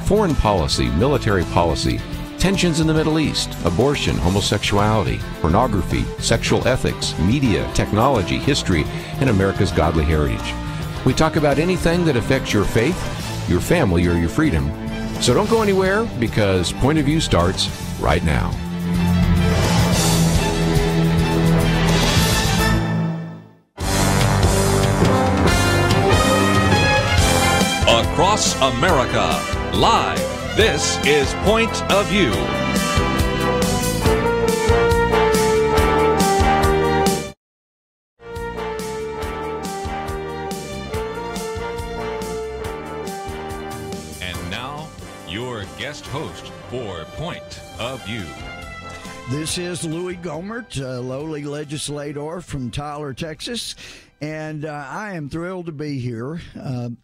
foreign policy, military policy, tensions in the Middle East, abortion, homosexuality, pornography, sexual ethics, media, technology, history, and America's godly heritage. We talk about anything that affects your faith, your family, or your freedom. So don't go anywhere, because Point of View starts right now. Across America, live, this is Point of View. And now, your guest host for Point of View. This is Louie Gohmert, a lowly legislator from Tyler, Texas. And I am thrilled to be here.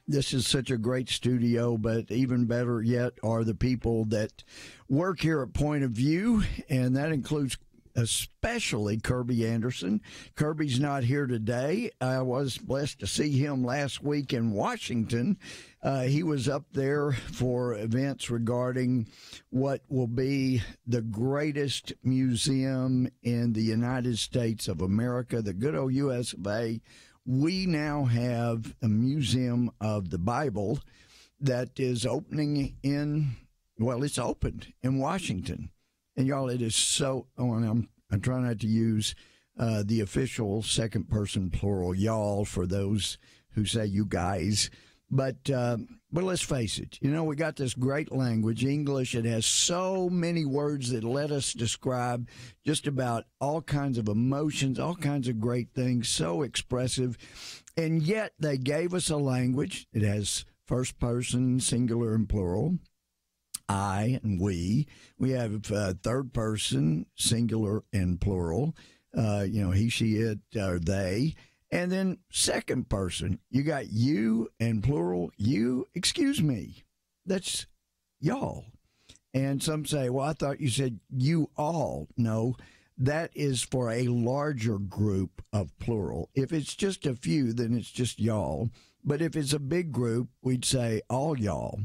This is such a great studio, but even better yet are the people that work here at Point of View, and that includes especially Kirby Anderson. Kirby's not here today. I was blessed to see him last week in Washington. He was up there for events regarding what will be the greatest museum in the United States of America, the good old U.S. of A. We now have a museum of the Bible that is opening it's opened in Washington. And y'all, it is so, I'm trying not to use the official second person plural, y'all, for those who say you guys. But let's face it, we got this great language, English. It has so many words that let us describe just about all kinds of emotions, all kinds of great things, so expressive. And yet they gave us a language. It has first person, singular and plural, I and we. We have third person, singular and plural, he, she, it, or they. And then second person, you got you and plural, you, excuse me. That's y'all. And some say, well, I thought you said you all. No, that is for a larger group of plural. If it's just a few, then it's just y'all. But if it's a big group, we'd say all y'all.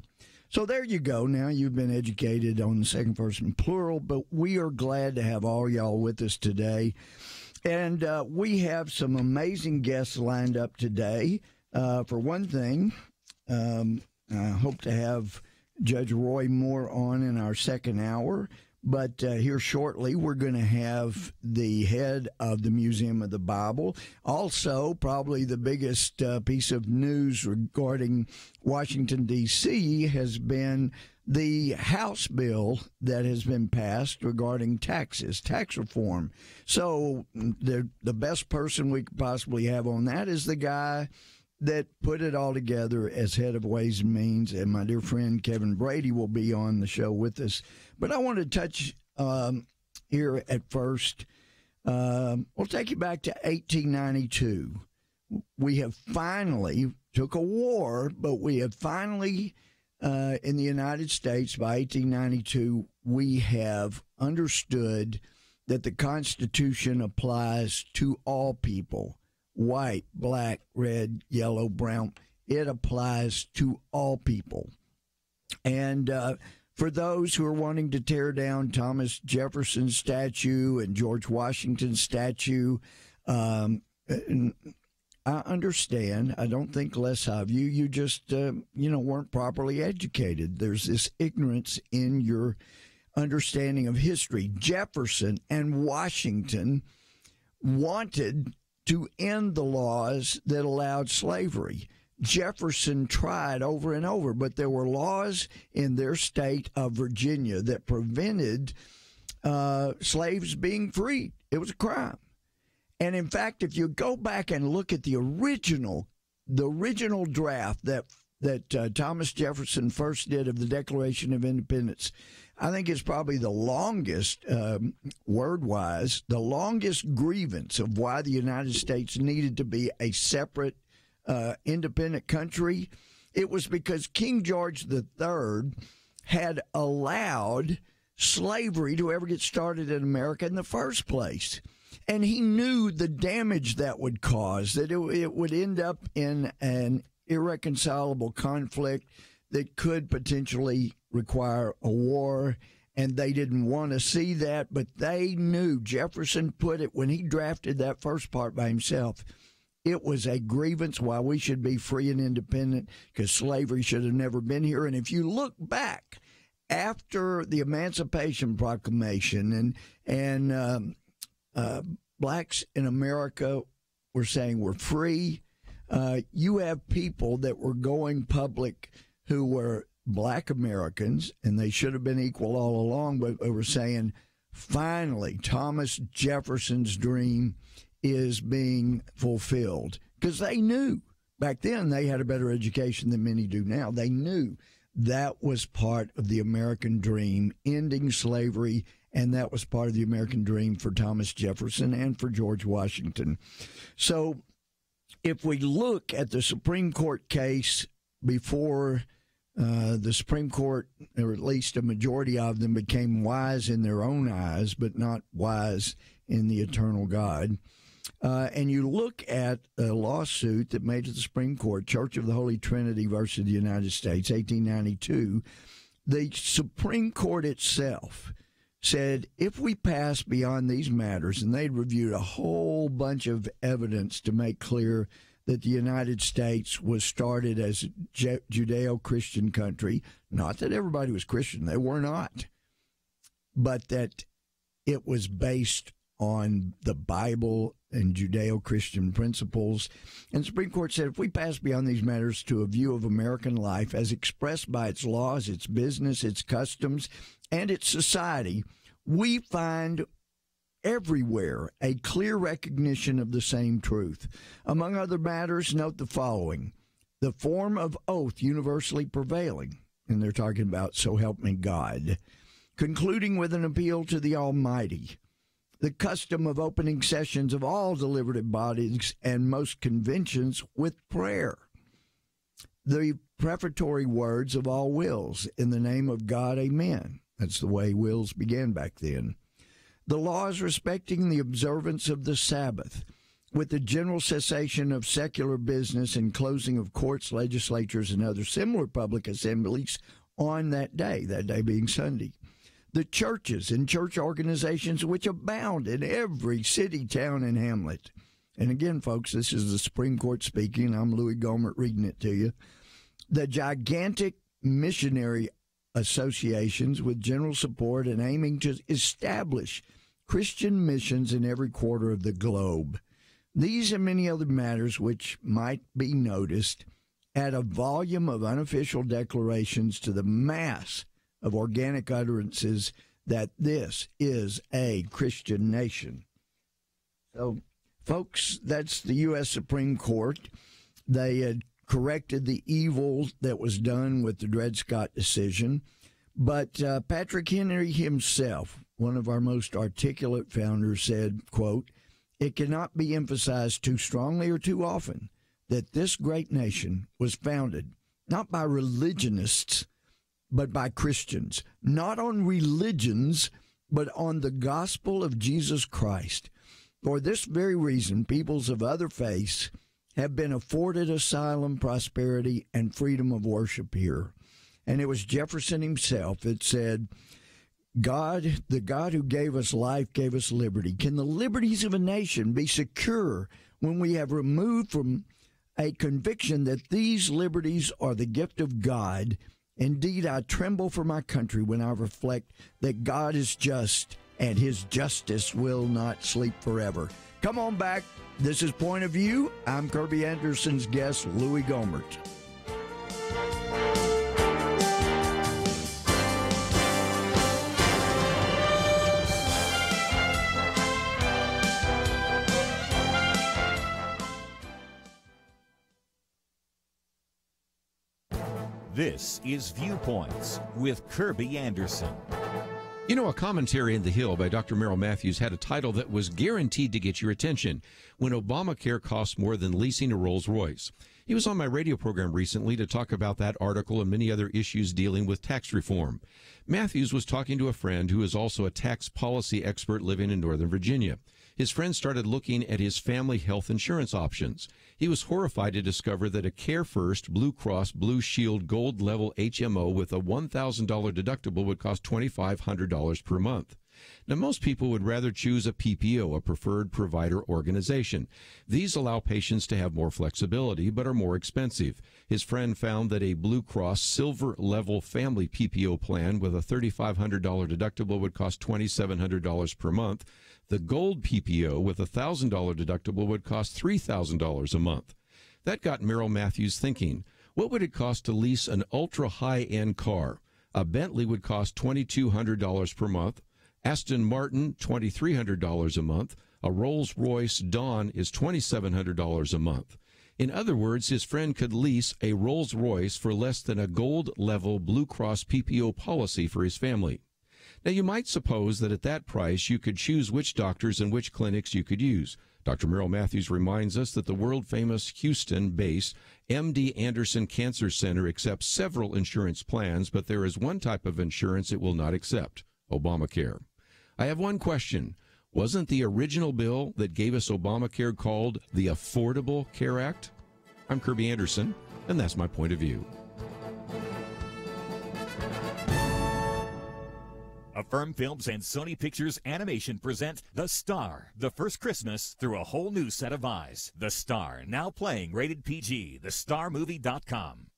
So there you go. Now you've been educated on the second person plural, but we are glad to have all y'all with us today. And we have some amazing guests lined up today. For one thing, I hope to have Judge Roy Moore on in our second hour. But here shortly, we're going to have the head of the Museum of the Bible. Also, probably the biggest piece of news regarding Washington, D.C. has been the House bill that has been passed regarding taxes, tax reform. So the best person we could possibly have on that is the guy that put it all together as head of Ways and Means, and my dear friend Kevin Brady will be on the show with us. But I want to touch here at first. We'll take you back to 1892. We have finally took a war, but we have finally, in the United States by 1892, we have understood that the Constitution applies to all people. White, black, red, yellow, brown. It applies to all people. And for those who are wanting to tear down Thomas Jefferson's statue and George Washington's statue, I understand. I don't think less of you. You just, weren't properly educated. There's this ignorance in your understanding of history. Jefferson and Washington wanted to end the laws that allowed slavery. Jefferson tried over and over, but there were laws in their state of Virginia that prevented slaves being freed. It was a crime. And in fact, if you go back and look at the original draft that Thomas Jefferson first did of the Declaration of Independence, I think it's probably the longest, word-wise, the longest grievance of why the United States needed to be a separate, independent country. It was because King George III had allowed slavery to ever get started in America in the first place. And he knew the damage that would cause, that it would end up in an irreconcilable conflict that could potentially require a war, and they didn't want to see that, but they knew. Jefferson put it when he drafted that first part by himself. It was a grievance why we should be free and independent, because slavery should have never been here. And if you look back after the Emancipation Proclamation and blacks in America were saying we're free, you have people that were going public who were black Americans, and they should have been equal all along, but they were saying, finally, Thomas Jefferson's dream is being fulfilled. Because they knew. Back then, they had a better education than many do now. They knew that was part of the American dream, ending slavery, and that was part of the American dream for Thomas Jefferson and for George Washington. So if we look at the Supreme Court case before the Supreme Court, or at least a majority of them, became wise in their own eyes, but not wise in the eternal God. And you look at a lawsuit that made it to the Supreme Court, Church of the Holy Trinity versus the United States, 1892. The Supreme Court itself said if we pass beyond these matters, and they'd reviewed a whole bunch of evidence to make clear that the United States was started as a Judeo-Christian country, not that everybody was Christian, they were not, but that it was based on the Bible and Judeo-Christian principles. And the Supreme Court said if we pass beyond these matters to a view of American life as expressed by its laws, its business, its customs, and its society, we find everywhere a clear recognition of the same truth. Among other matters, note the following: the form of oath universally prevailing, and they're talking about so help me God, concluding with an appeal to the Almighty, the custom of opening sessions of all deliberative bodies and most conventions with prayer, the prefatory words of all wills, in the name of God, amen. That's the way wills began back then. The laws respecting the observance of the Sabbath, with the general cessation of secular business and closing of courts, legislatures, and other similar public assemblies on that day being Sunday. The churches and church organizations which abound in every city, town, and hamlet. And again, folks, this is the Supreme Court speaking. I'm Louie Gohmert reading it to you. The gigantic missionary associations with general support and aiming to establish Christian missions in every quarter of the globe. These and many other matters which might be noticed add a volume of unofficial declarations to the mass of organic utterances that this is a Christian nation. So, folks, that's the U.S. Supreme Court. They had corrected the evil that was done with the Dred Scott decision. But Patrick Henry himself, one of our most articulate founders, said, quote, "It cannot be emphasized too strongly or too often that this great nation was founded not by religionists, but by Christians, not on religions, but on the gospel of Jesus Christ. For this very reason, peoples of other faiths have been afforded asylum, prosperity, and freedom of worship here." And it was Jefferson himself that said, God, the God who gave us life, gave us liberty. Can the liberties of a nation be secure when we have removed from a conviction that these liberties are the gift of God? Indeed, I tremble for my country when I reflect that God is just and his justice will not sleep forever. Come on back. This is Point of View. I'm Kirby Anderson's guest, Louie Gohmert. This is Viewpoints with Kirby Anderson. You know, A Commentary in the Hill by Dr. Merrill Matthews had a title that was guaranteed to get your attention: When Obamacare Costs More Than Leasing a Rolls-Royce. He was on my radio program recently to talk about that article and many other issues dealing with tax reform. Matthews was talking to a friend who is also a tax policy expert living in Northern Virginia. his friend started looking at his family health insurance options. He was horrified to discover that a Care First Blue Cross Blue Shield Gold Level HMO with a $1,000 deductible would cost $2,500 per month. Now, most people would rather choose a PPO, a preferred provider organization. These allow patients to have more flexibility, but are more expensive. His friend found that a Blue Cross Silver Level Family PPO plan with a $3,500 deductible would cost $2,700 per month. The Gold PPO with a $1,000 deductible would cost $3,000 a month. That got Merrill Matthews thinking, what would it cost to lease an ultra-high-end car? A Bentley would cost $2,200 per month. Aston Martin, $2,300 a month. A Rolls-Royce Dawn is $2,700 a month. In other words, his friend could lease a Rolls-Royce for less than a gold-level Blue Cross PPO policy for his family. Now, you might suppose that at that price, you could choose which doctors and which clinics you could use. Dr. Merrill Matthews reminds us that the world-famous Houston-based MD Anderson Cancer Center accepts several insurance plans, but there is one type of insurance it will not accept: Obamacare. I have one question. Wasn't the original bill that gave us Obamacare called the Affordable Care Act? I'm Kirby Anderson, and that's my point of view. Affirm Films and Sony Pictures Animation present The Star, the first Christmas through a whole new set of eyes. The Star, now playing rated PG, thestarmovie.com.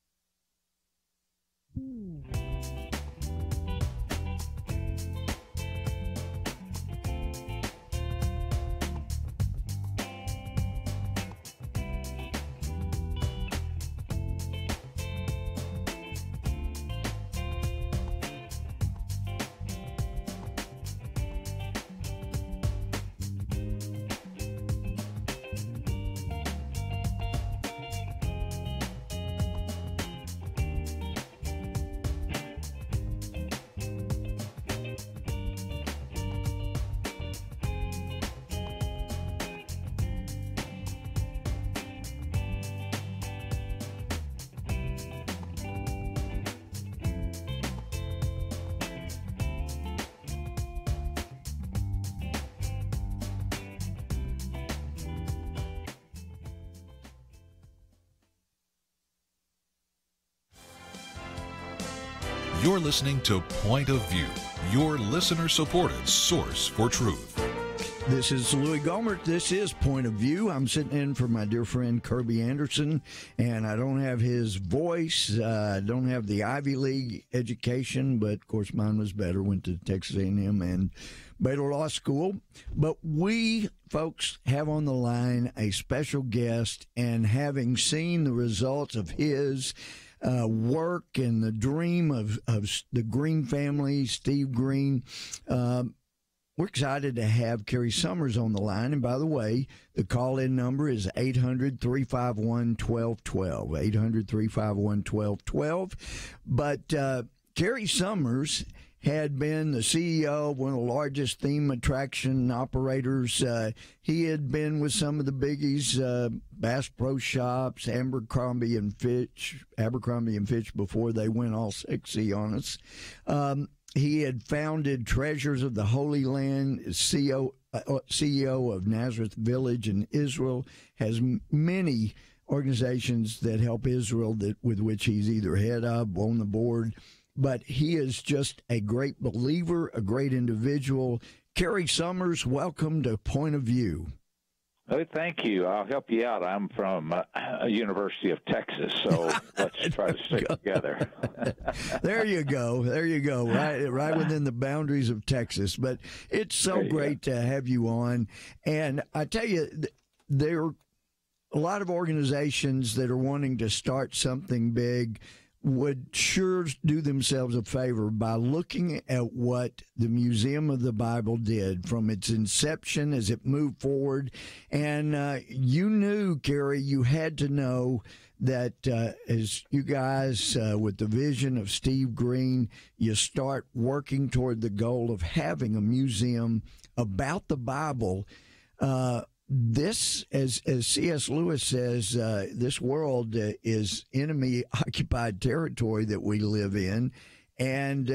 You're listening to Point of View, your listener-supported source for truth. This is Louie Gohmert. This is Point of View. I'm sitting in for my dear friend Kirby Anderson, and I don't have his voice. I don't have the Ivy League education, but of course mine was better. Went to Texas A&M and Baylor Law School. But we, folks, have on the line a special guest, and having seen the results of his work and the dream of the Green family, Steve Green, we're excited to have Cary Summers on the line. And by the way, the call-in number is 800-351-1212, 800-351-1212. But Cary Summers had been the CEO of one of the largest theme attraction operators. He had been with some of the biggies, Bass Pro Shops, Abercrombie and Fitch before they went all sexy on us. He had founded Treasures of the Holy Land, CEO of Nazareth Village in Israel, has many organizations that help Israel with which he's either head of, on the board. But he is just a great believer, a great individual. Cary Summers, welcome to Point of View. Oh, thank you. I'll help you out. I'm from University of Texas, so let's try to stick together. There you go. There you go. Right within the boundaries of Texas. But it's so great to have you on. And I tell you, there are a lot of organizations that are wanting to start something big would sure do themselves a favor by looking at what the Museum of the Bible did from its inception as it moved forward. And you knew, Cary, you had to know that as you guys, with the vision of Steve Green, you start working toward the goal of having a museum about the Bible. This, as C.S. Lewis says, this world is enemy-occupied territory that we live in, and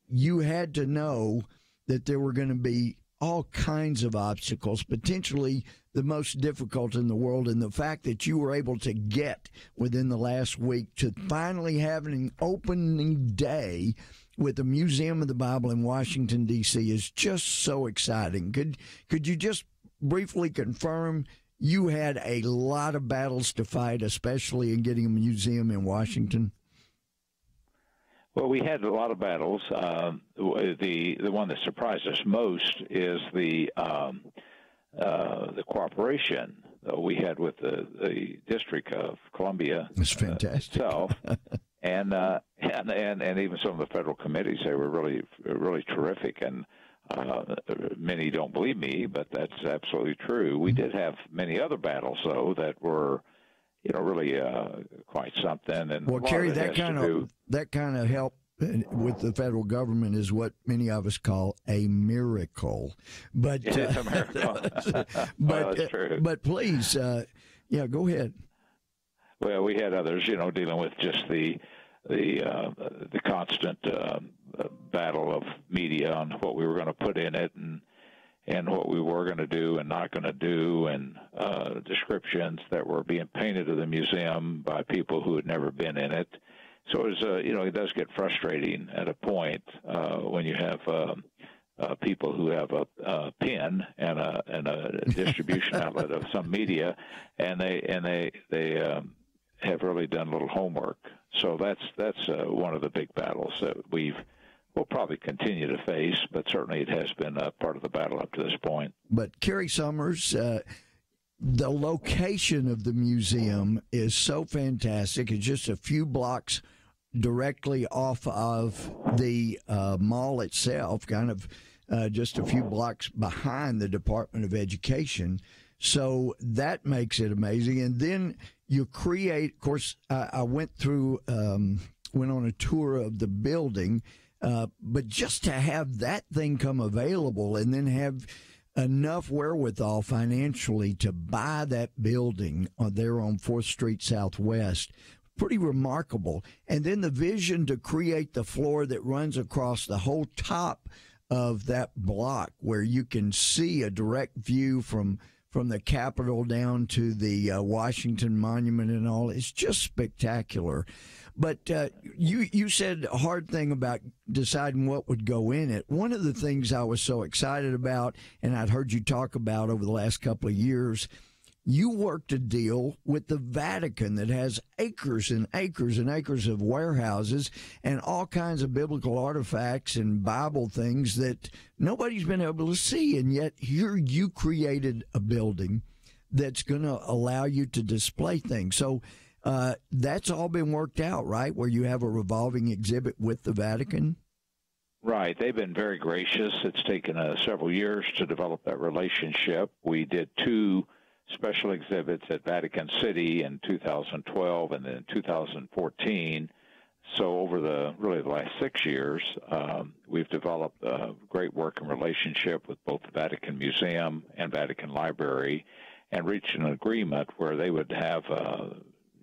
you had to know that there were going to be all kinds of obstacles, potentially the most difficult in the world. And the fact that you were able to get within the last week to finally have an opening day with the Museum of the Bible in Washington, D.C. is just so exciting. Could you just briefly confirm you had a lot of battles to fight, especially in getting a museum in Washington? Well, we had a lot of battles. The one that surprised us most is the cooperation we had with the District of Columbia itself, and even some of the federal committees. They were really terrific, and many don't believe me, but that's absolutely true. We did have many other battles, though, that were really quite something. And well, Cary, that kind of help with the federal government is what many of us call a miracle. But it is a miracle. That's true. But please, go ahead. Well, we had others, dealing with just the constant battle of media on what we were going to put in it and what we were going to do and not going to do, and descriptions that were being painted of the museum by people who had never been in it. So it was, it does get frustrating at a point when you have people who have a pen and a distribution outlet of some media, and they have really done little homework. So that's one of the big battles that we'll probably continue to face, but certainly it has been a part of the battle up to this point. But Cary Summers, the location of the museum is so fantastic. It's just a few blocks directly off of the mall itself, kind of just a few blocks behind the Department of Education. So that makes it amazing. And then you create, of course, I went on a tour of the building, but just to have that thing come available and then have enough wherewithal financially to buy that building there on 4th Street Southwest, pretty remarkable. And then the vision to create the floor that runs across the whole top of that block where you can see a direct view from the Capitol down to the Washington Monument and all. It's just spectacular. But you said a hard thing about deciding what would go in it. One of the things I was so excited about, and I'd heard you talk about over the last couple of years, you worked a deal with the Vatican that has acres and acres and acres of warehouses and all kinds of biblical artifacts and Bible things that nobody's been able to see. And yet here you created a building that's going to allow you to display things. So that's all been worked out, right, where you have a revolving exhibit with the Vatican? Right. They've been very gracious. It's taken several years to develop that relationship. We did 2 special exhibits at Vatican City in 2012 and then 2014. So over the last 6 years, we've developed a great working relationship with both the Vatican Museum and Vatican Library, and reached an agreement where they would have,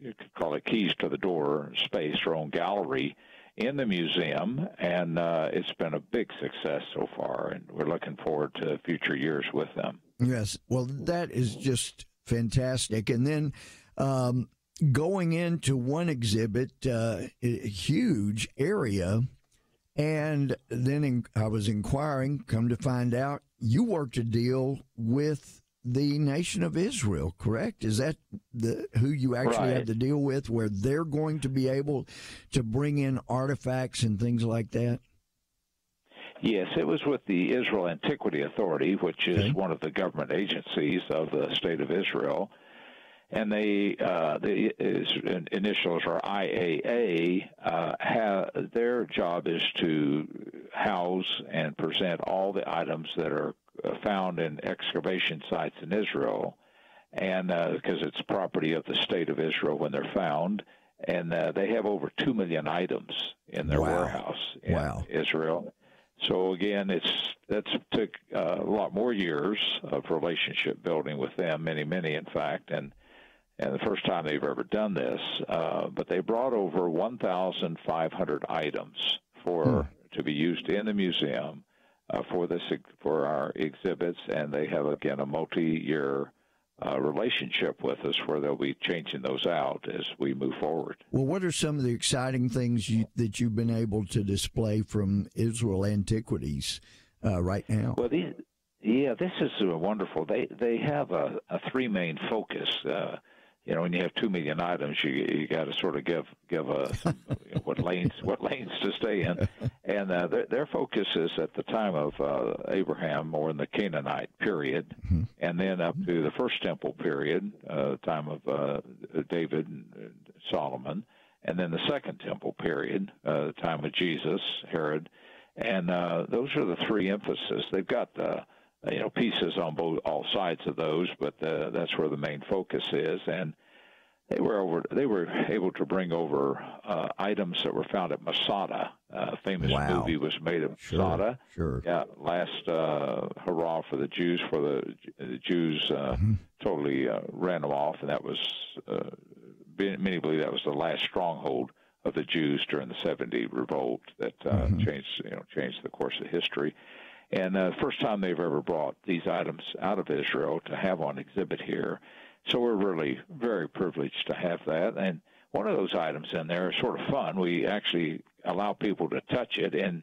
you could call it keys to the door space, their own gallery in the museum, and it's been a big success so far, and we're looking forward to future years with them. Yes, well, that is just fantastic. And then going into one exhibit, a huge area, and then I was inquiring, come to find out, you worked a deal with the nation of Israel, correct? Is that who you actually have to deal with, where they're going to be able to bring in artifacts and things like that? Yes, it was with the Israel Antiquity Authority, which is one of the government agencies of the State of Israel. And the initials are IAA. Their job is to house and present all the items that are found in excavation sites in Israel, and because it's property of the State of Israel when they're found. And they have over 2 million items in their warehouse in Israel. So again, that's took a lot more years of relationship building with them, many, in fact, and the first time they've ever done this. But they brought over 1,500 items to be used in the museum for our exhibits, and they have again a multi-year relationship with us where they'll be changing those out as we move forward. Well, what are some of the exciting things that you've been able to display from Israel Antiquities right now? Well, this is wonderful. They have a three main focus. When you have 2 million items, you got to sort of give what lanes to stay in, and their focus is at the time of Abraham, or in the Canaanite period, and then up to the First Temple period, time of David and Solomon, and then the Second Temple period, the time of Jesus, Herod, and those are the three emphases. They've got pieces on all sides of those, but that's where the main focus is. And they were able to bring over items that were found at Masada. A famous movie was made of Masada. Sure. Yeah, last hurrah for the Jews. The Jews totally ran them off, and that was many believe that was the last stronghold of the Jews during the 70 revolt that changed the course of history. And the first time they've ever brought these items out of Israel to have on exhibit here. So we're really very privileged to have that. And one of those items in there is sort of fun. We actually allow people to touch it. And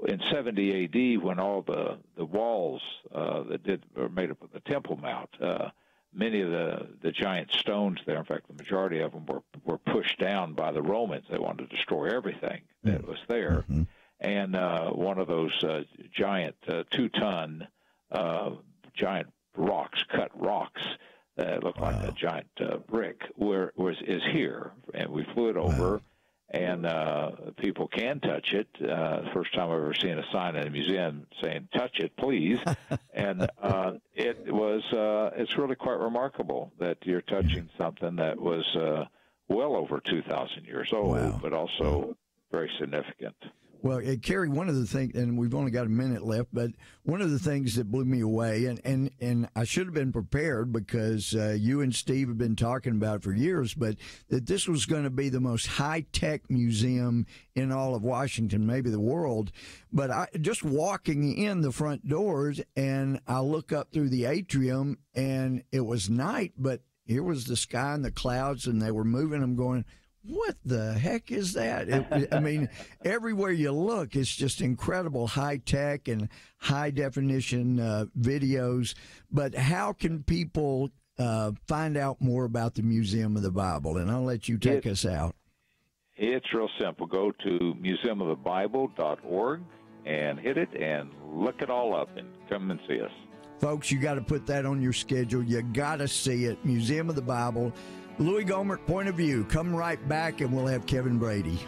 in 70 A.D., when all the walls that were made up of the Temple Mount, many of the giant stones there, in fact, the majority of them were pushed down by the Romans. They wanted to destroy everything that was there. Mm-hmm. And one of those giant 2-ton giant cut rocks that looked like a giant brick is here. And we flew it over, and people can touch it. First time I've ever seen a sign in a museum saying, "Touch it, please." And it's really quite remarkable that you're touching something that was well over 2,000 years old, but also very significant. Well, Cary, one of the things, and we've only got a minute left, but one of the things that blew me away, and I should have been prepared because you and Steve have been talking about it for years, but that this was going to be the most high-tech museum in all of Washington, maybe the world. But just walking in the front doors, and I look up through the atrium, and it was night, but here was the sky and the clouds, and they were moving. I'm going, what the heck is that? I mean, everywhere you look, it's just incredible high-tech and high-definition videos. But how can people find out more about the Museum of the Bible? And I'll let you take us out. It's real simple. Go to museumofthebible.org and hit it and look it all up and come and see us. Folks, you got to put that on your schedule. You got to see it. Museum of the Bible. Louie Gohmert, Point of View. Come right back, and we'll have Kevin Brady.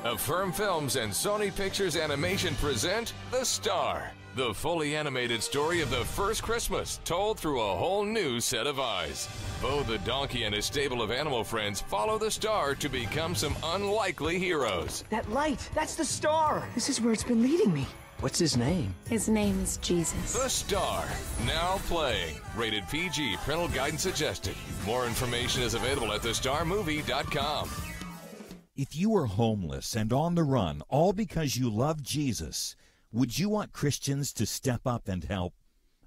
Affirm Films and Sony Pictures Animation present The Star, the fully animated story of the first Christmas, told through a whole new set of eyes. Bo the donkey and his stable of animal friends follow the star to become some unlikely heroes. That light, that's the star. This is where it's been leading me. What's his name? His name is Jesus. The Star, now playing. Rated PG, parental guidance suggested. More information is available at thestarmovie.com. If you were homeless and on the run, all because you love Jesus, would you want Christians to step up and help?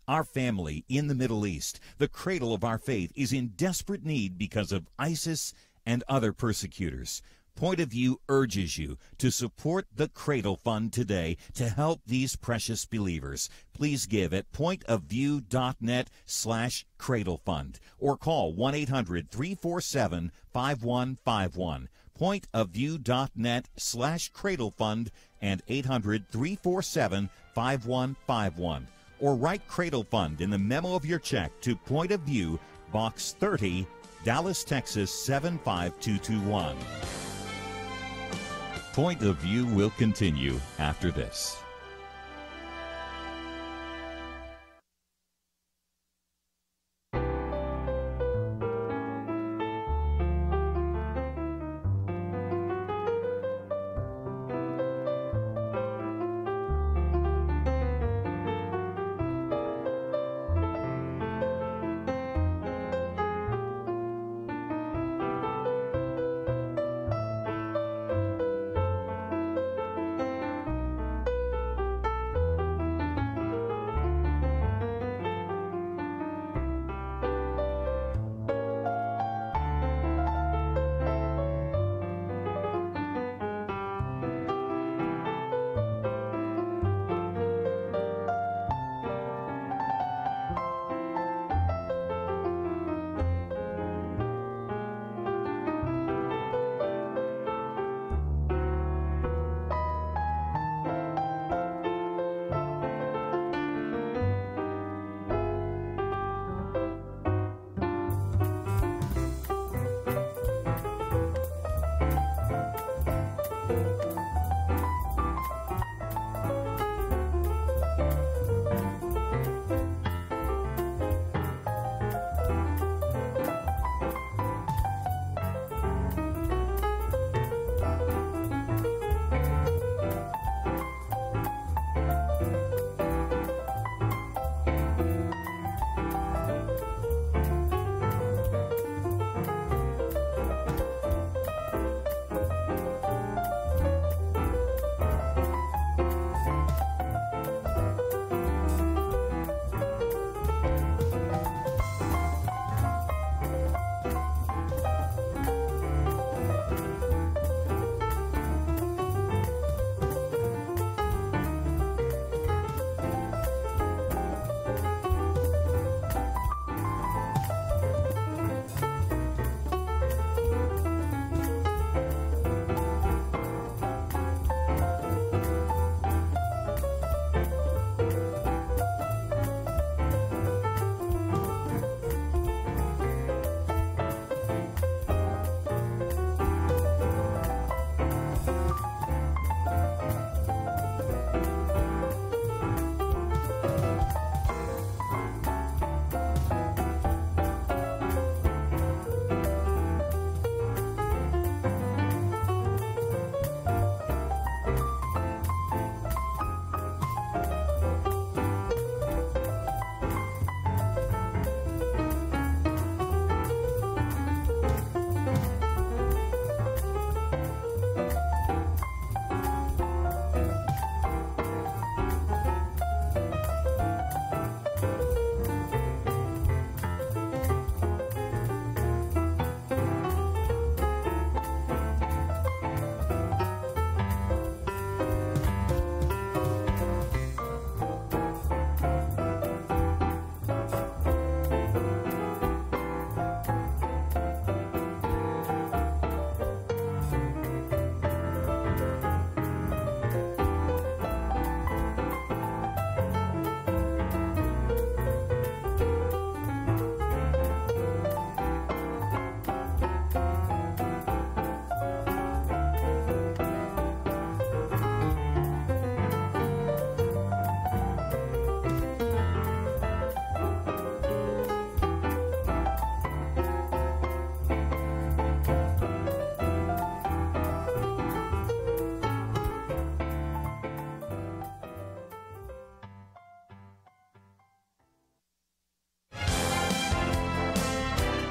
Our family in the Middle East, the cradle of our faith, is in desperate need because of ISIS and other persecutors. Point of View urges you to support the Cradle Fund today to help these precious believers. Please give at pointofview.net/Cradle Fund or call 1-800-347-5151. Pointofview.net/Cradle Fund and 800-347-5151. Or write Cradle Fund in the memo of your check to Point of View, Box 30, Dallas, Texas 75221. Point of View will continue after this.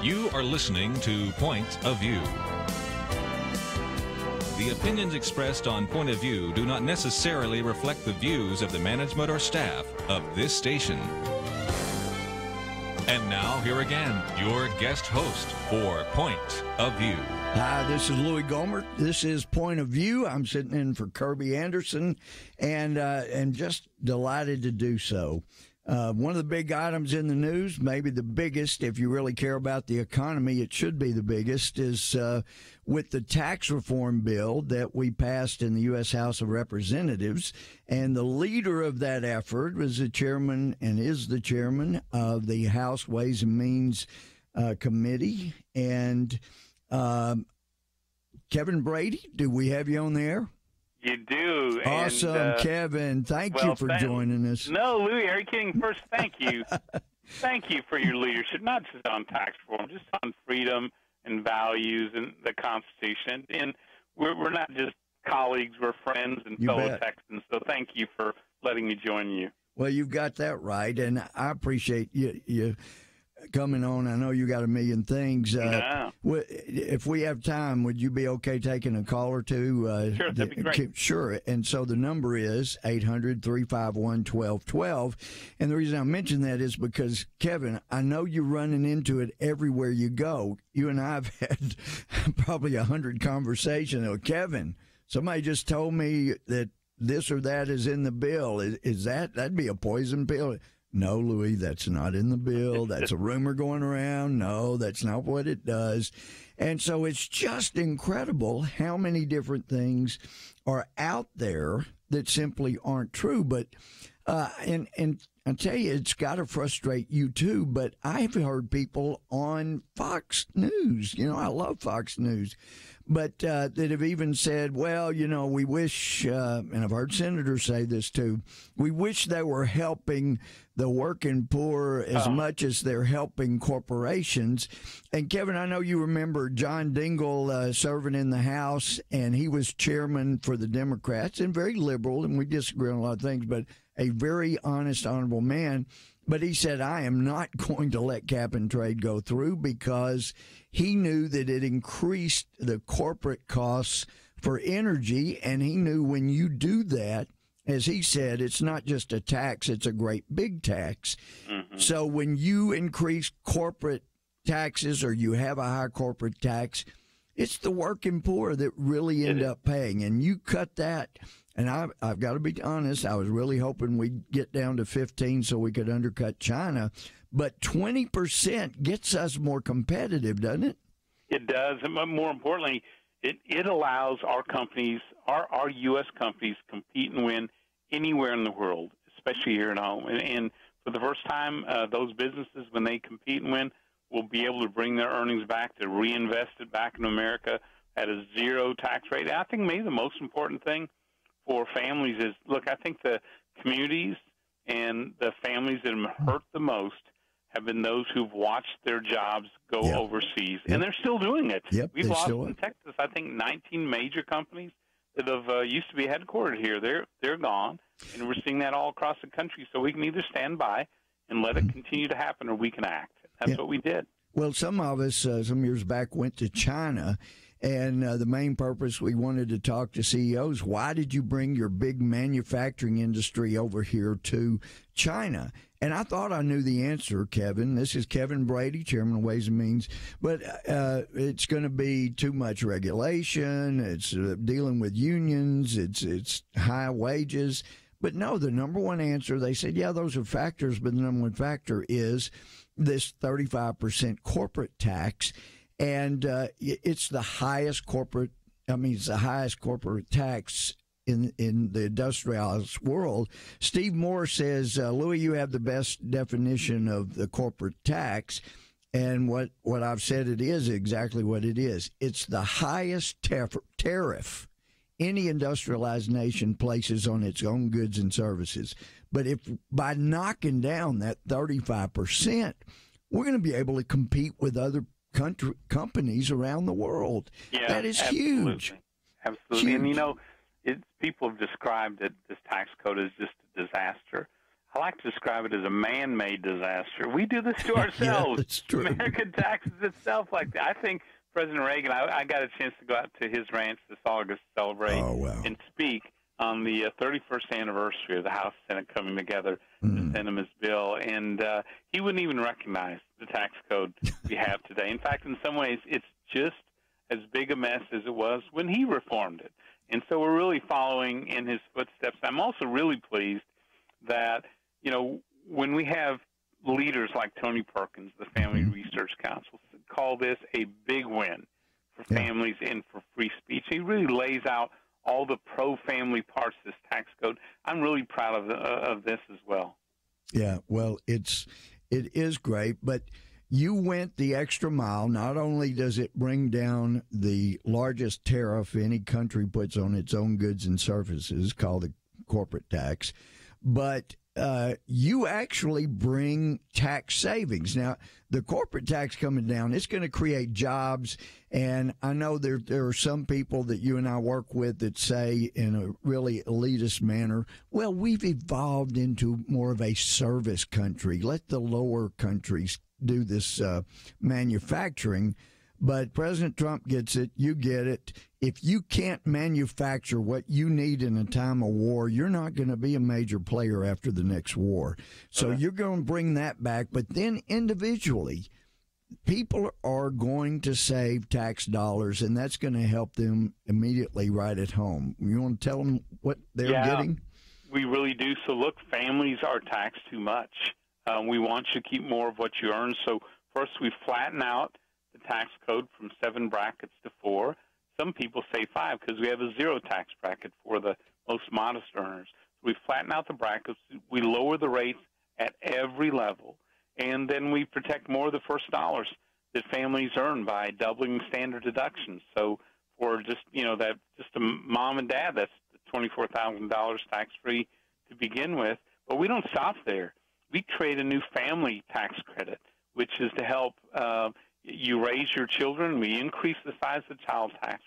You are listening to Point of View. The opinions expressed on Point of View do not necessarily reflect the views of the management or staff of this station. And now, here again, your guest host for Point of View. Hi, this is Louie Gohmert. This is Point of View. I'm sitting in for Kirby Anderson, and just delighted to do so. One of the big items in the news, maybe the biggest, if you really care about the economy, it should be the biggest, is with the tax reform bill that we passed in the U.S. House of Representatives. And the leader of that effort was the chairman and is the chairman of the House Ways and Means Committee. And Kevin Brady, do we have you on the air? You do. Awesome, and, Kevin. Thank you for joining us. No, Louie, are you kidding? First, thank you. Thank you for your leadership, not just on tax reform, just on freedom and values and the Constitution. And we're not just colleagues, we're friends and fellow Texans. So thank you for letting me join you. Well, you've got that right, and I appreciate you coming on. I know you got a million things. Yeah. If we have time, would you be okay taking a call or two? Sure, that'd be great. Sure. And so the number is 800-351-1212. And the reason I mention that is because, Kevin, I know you're running into it everywhere you go. You and I have had probably 100 conversations. Kevin, somebody just told me that this or that is in the bill. Is that'd be a poison pill? No, Louie, that's not in the bill. That's a rumor going around. No, that's not what it does. And so it's just incredible how many different things are out there that simply aren't true. But and I tell you, it's got to frustrate you too. But I've heard people on Fox News. You know, I love Fox News. But that have even said, well, you know, we wish, and I've heard senators say this too, we wish they were helping the working poor as much as they're helping corporations. And, Kevin, I know you remember John Dingell serving in the House, and he was chairman for the Democrats, and very liberal, and we disagree on a lot of things, but a very honest, honorable man. But he said, I am not going to let cap and trade go through because he knew that it increased the corporate costs for energy. And he knew when you do that, as he said, it's not just a tax, it's a great big tax. Mm-hmm. So when you increase corporate taxes or you have a high corporate tax, it's the working poor that really end up paying. And you cut that. And I've got to be honest, I was really hoping we'd get down to 15 so we could undercut China. But 20% gets us more competitive, doesn't it? It does. And more importantly, it allows our companies, our U.S. companies, compete and win anywhere in the world, especially here at home. And for the first time, those businesses, when they compete and win, will be able to bring their earnings back, to reinvest it back in America at a zero tax rate. And I think maybe the most important thing for families is, look, I think the communities and the families that have hurt the most have been those who've watched their jobs go overseas, and they're still doing it. We've lost in Texas, I think, 19 major companies that have used to be headquartered here. They're gone, and we're seeing that all across the country. So we can either stand by and let it continue to happen, or we can act. That's what we did. Well, some of us, some years back, went to China. And the main purpose, we wanted to talk to CEOs. Why did you bring your big manufacturing industry over here to China? And I thought I knew the answer, Kevin. This is Kevin Brady, Chairman of Ways and Means. But it's going to be too much regulation. It's dealing with unions. It's high wages. But no, the number one answer, they said, yeah, those are factors. But the number one factor is this 35% corporate tax. And it's the highest corporate tax in the industrialized world. Steve Moore says, Louie, you have the best definition of the corporate tax. And what I've said it is exactly what it is. It's the highest tariff any industrialized nation places on its own goods and services. But if by knocking down that 35%, we're going to be able to compete with other companies around the world. Yeah, that is absolutely. huge. Absolutely. Huge. And, people have described that this tax code as just a disaster. I like to describe it as a man-made disaster. We do this to ourselves. Yeah, that's true. America taxes itself like that. I think President Reagan, I got a chance to go out to his ranch this August to celebrate and speak on the 31st anniversary of the House and Senate coming together to send him his bill. And he wouldn't even recognize the tax code we have today. In fact, in some ways, it's just as big a mess as it was when he reformed it. And so we're really following in his footsteps. I'm also really pleased that, you know, when we have leaders like Tony Perkins, the Family Research Council, call this a big win for families and for free speech. He really lays out all the pro-family parts of this tax code. I'm really proud of this as well. Yeah, well, it is great, but you went the extra mile. Not only does it bring down the largest tariff any country puts on its own goods and services, called the corporate tax, but you actually bring tax savings. Now, the corporate tax coming down, it's going to create jobs, and I know there are some people that you and I work with that say in a really elitist manner, well, we've evolved into more of a service country. Let the lower countries do this manufacturing. But President Trump gets it. You get it. If you can't manufacture what you need in a time of war, you're not going to be a major player after the next war. So you're going to bring that back. But then individually, people are going to save tax dollars, and that's going to help them immediately right at home. You want to tell them what they're getting? We really do. So, look, families are taxed too much. We want you to keep more of what you earn. So, first, we flatten out the tax code from 7 brackets to 4. Some people say 5 because we have a 0 tax bracket for the most modest earners. So we flatten out the brackets. We lower the rates at every level, and then we protect more of the first dollars that families earn by doubling standard deductions. So for just a mom and dad, that's $24,000 tax free to begin with. But we don't stop there. We create a new family tax credit, which is to help. You raise your children. We increase the size of the child tax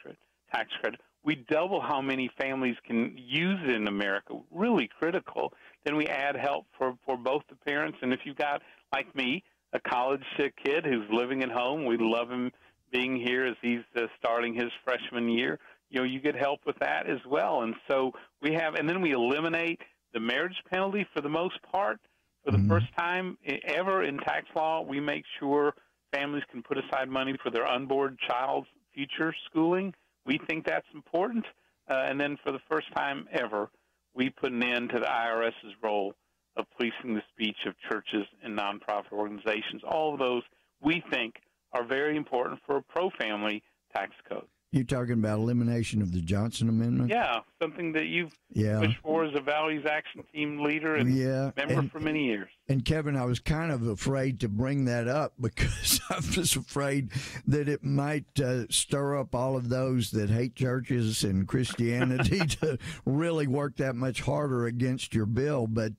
credit. We double how many families can use it in America. Really critical. Then we add help for both the parents. And if you've got, like me, a college kid who's living at home, we love him being here as he's starting his freshman year. You know, you get help with that as well. And so we have, and then we eliminate the marriage penalty for the most part. For the first time ever in tax law, we make sure families can put aside money for their unborn child's future schooling. We think that's important. And then for the first time ever, we put an end to the IRS's role of policing the speech of churches and nonprofit organizations. All of those, we think, are very important for a pro-family tax code. You're talking about elimination of the Johnson Amendment? Yeah, something that you've pushed for as a Values Action Team leader and member for many years. And, Kevin, I was kind of afraid to bring that up because I was afraid that it might stir up all of those that hate churches and Christianity to really work that much harder against your bill. But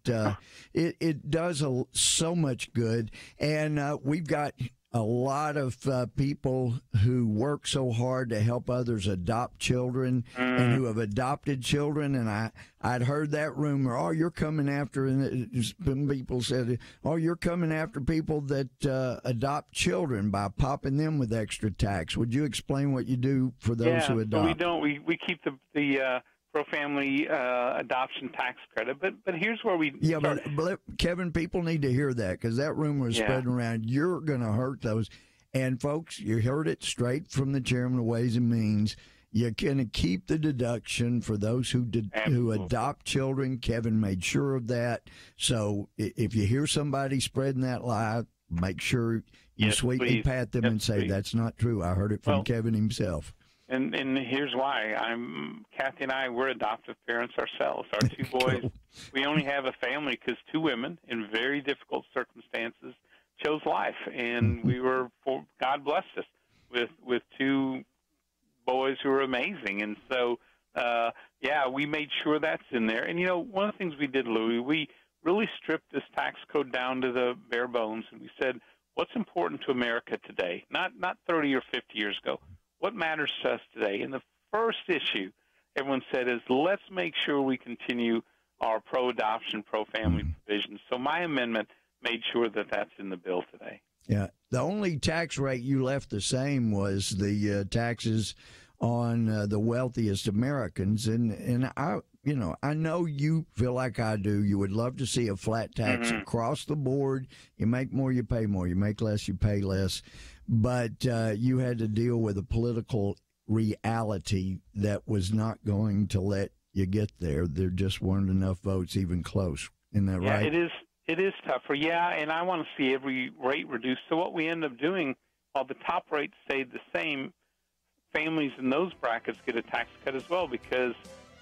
it does so much good. And we've got a lot of people who work so hard to help others adopt children and who have adopted children. And I'd heard that rumor, oh, you're coming after, and people said, oh, you're coming after people that adopt children by popping them with extra tax. Would you explain what you do for those who adopt? We don't. We keep the pro-family adoption tax credit, but here's where we but Kevin, people need to hear that because that rumor is spreading around. You're going to hurt those, and folks, you heard it straight from the chairman of Ways and Means. You're going to keep the deduction for those who adopt children. Kevin made sure of that. So if you hear somebody spreading that lie, make sure you sweetly pat them and say that's not true. I heard it from Kevin himself. And here's why. Kathy and I, we're adoptive parents ourselves. Our 2 boys, we only have a family because 2 women in very difficult circumstances chose life. And God blessed us with 2 boys who are amazing. And so, we made sure that's in there. And, one of the things we did, Louie, we really stripped this tax code down to the bare bones. And we said, what's important to America today? Not 30 or 50 years ago. What matters to us today? And the first issue everyone said is let's make sure we continue are pro-adoption, pro-family provisions. So my amendment made sure that that's in the bill today. Yeah. The only tax rate you left the same was the taxes on the wealthiest Americans. And I know you feel like I do. You would love to see a flat tax across the board. You make more, you pay more. You make less, you pay less. But you had to deal with a political reality that was not going to let you get there. There just weren't enough votes even close. Isn't that right? Yeah, it is tougher. Yeah, and I want to see every rate reduced. So what we end up doing, while the top rate stayed the same, families in those brackets get a tax cut as well because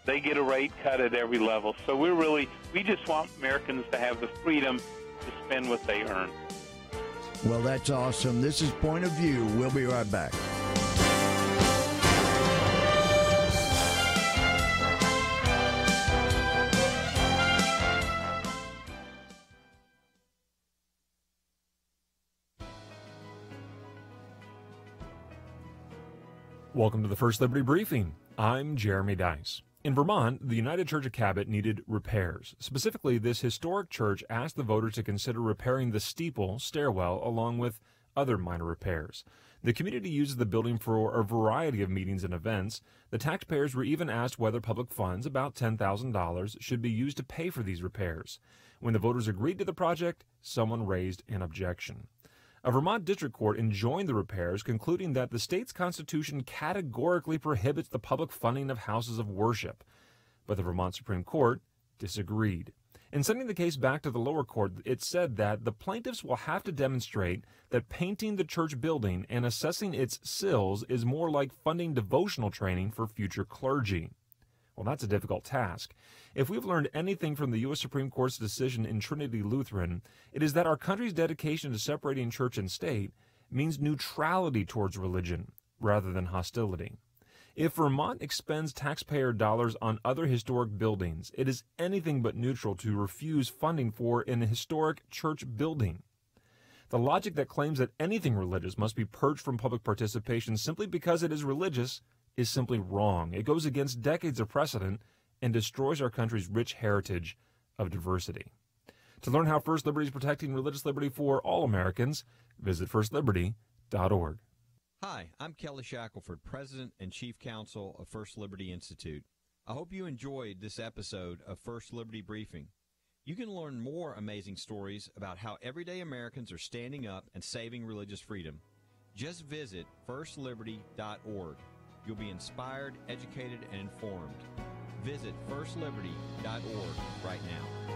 they get a rate cut at every level. So we just want Americans to have the freedom to spend what they earn. Well, that's awesome. This is Point of View. We'll be right back. Welcome to the First Liberty Briefing. I'm Jeremy Dice. In Vermont, the United Church of Cabot needed repairs. Specifically, this historic church asked the voters to consider repairing the steeple stairwell along with other minor repairs. The community uses the building for a variety of meetings and events. The taxpayers were even asked whether public funds, about $10,000, should be used to pay for these repairs. When the voters agreed to the project, someone raised an objection. A Vermont district court enjoined the repairs, concluding that the state's constitution categorically prohibits the public funding of houses of worship. But the Vermont Supreme Court disagreed. In sending the case back to the lower court, it said that the plaintiffs will have to demonstrate that painting the church building and assessing its sills is more like funding devotional training for future clergy. Well, that's a difficult task. If we've learned anything from the U.S. Supreme Court's decision in Trinity Lutheran, it is that our country's dedication to separating church and state means neutrality towards religion rather than hostility. If Vermont expends taxpayer dollars on other historic buildings, it is anything but neutral to refuse funding for an historic church building. The logic that claims that anything religious must be purged from public participation simply because it is religious is simply wrong. It goes against decades of precedent and destroys our country's rich heritage of diversity. To learn how First Liberty is protecting religious liberty for all Americans, visit firstliberty.org. Hi, I'm Kelly Shackelford, President and Chief Counsel of First Liberty Institute. I hope you enjoyed this episode of First Liberty Briefing. You can learn more amazing stories about how everyday Americans are standing up and saving religious freedom. Just visit firstliberty.org. You'll be inspired, educated, and informed. Visit firstliberty.org right now.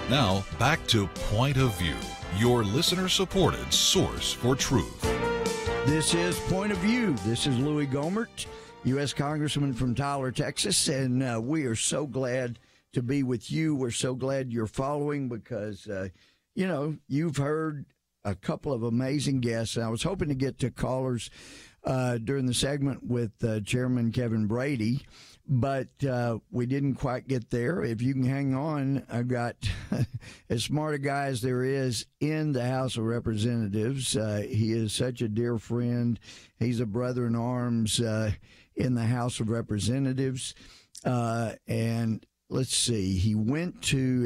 Now, back to Point of View, your listener-supported source for truth. This is Point of View. This is Louie Gohmert, U.S. Congressman from Tyler, Texas, and we are so glad to be with you. We're so glad you're following because, you've heard a couple of amazing guests. And I was hoping to get to callers during the segment with Chairman Kevin Brady, but we didn't quite get there. If you can hang on, I've got as smart a guy as there is in the House of Representatives. He is such a dear friend. He's a brother in arms in the House of Representatives. And let's see, he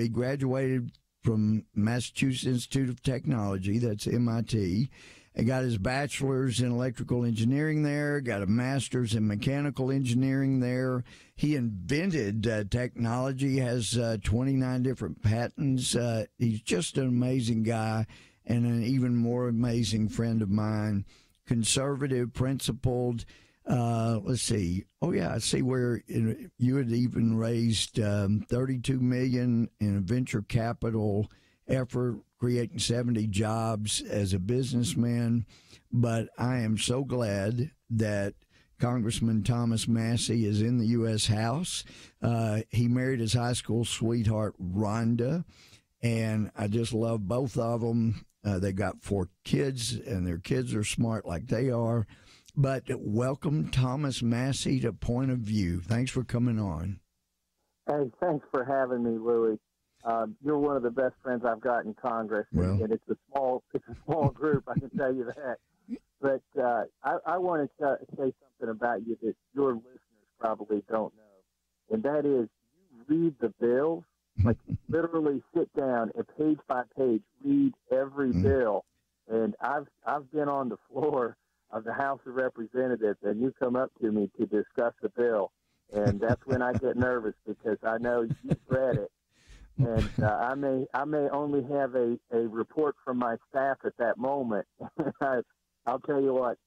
graduated from Massachusetts Institute of Technology, that's MIT, He got his bachelor's in electrical engineering there, got a master's in mechanical engineering there. He invented technology, has 29 different patents. He's just an amazing guy and an even more amazing friend of mine. Conservative, principled. Let's see. Oh, yeah, I see where you had even raised $32 million in a venture capital effort, creating 70 jobs as a businessman. But I am so glad that Congressman Thomas Massie is in the U.S. House. He married his high school sweetheart, Rhonda, and I just love both of them. They got 4 kids, and their kids are smart like they are. But welcome, Thomas Massie, to Point of View. Thanks for coming on. Hey, thanks for having me, Louie. You're one of the best friends I've got in Congress, and it's a small group, I can tell you that. But I want to say something about you that your listeners probably don't know, and that is you read the bills, like literally sit down and page by page read every bill. And I've been on the floor of the House of Representatives, and you come up to me to discuss the bill, and that's when I get nervous because I know you've read it. And I may only have a report from my staff at that moment. I'll tell you what,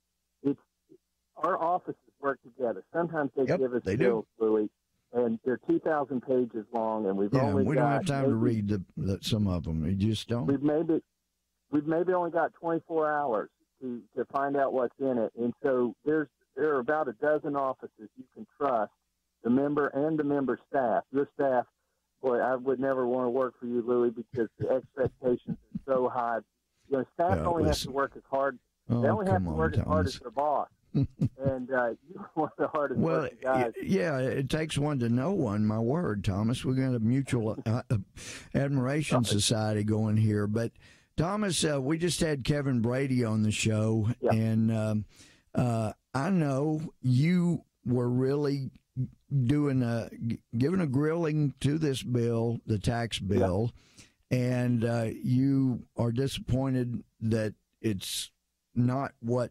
our offices work together. Sometimes they give us bills, Louie, and they're 2,000 pages long, and we don't have time to read some of them. We just don't. We've maybe only got 24 hours to find out what's in it, and so there are about a dozen offices you can trust, the member and the member staff. Your staff. Boy, I would never want to work for you, Louie, because the expectations are so high. You know, staff only have to work as hard. They only have to work as hard as their boss. And you're one of the hardest working guys. Yeah, it takes one to know one, my word, Thomas. We're going to have a mutual admiration society going here. But, Thomas, we just had Kevin Brady on the show, and I know you were really giving a grilling to this bill, the tax bill, and you are disappointed that it's not what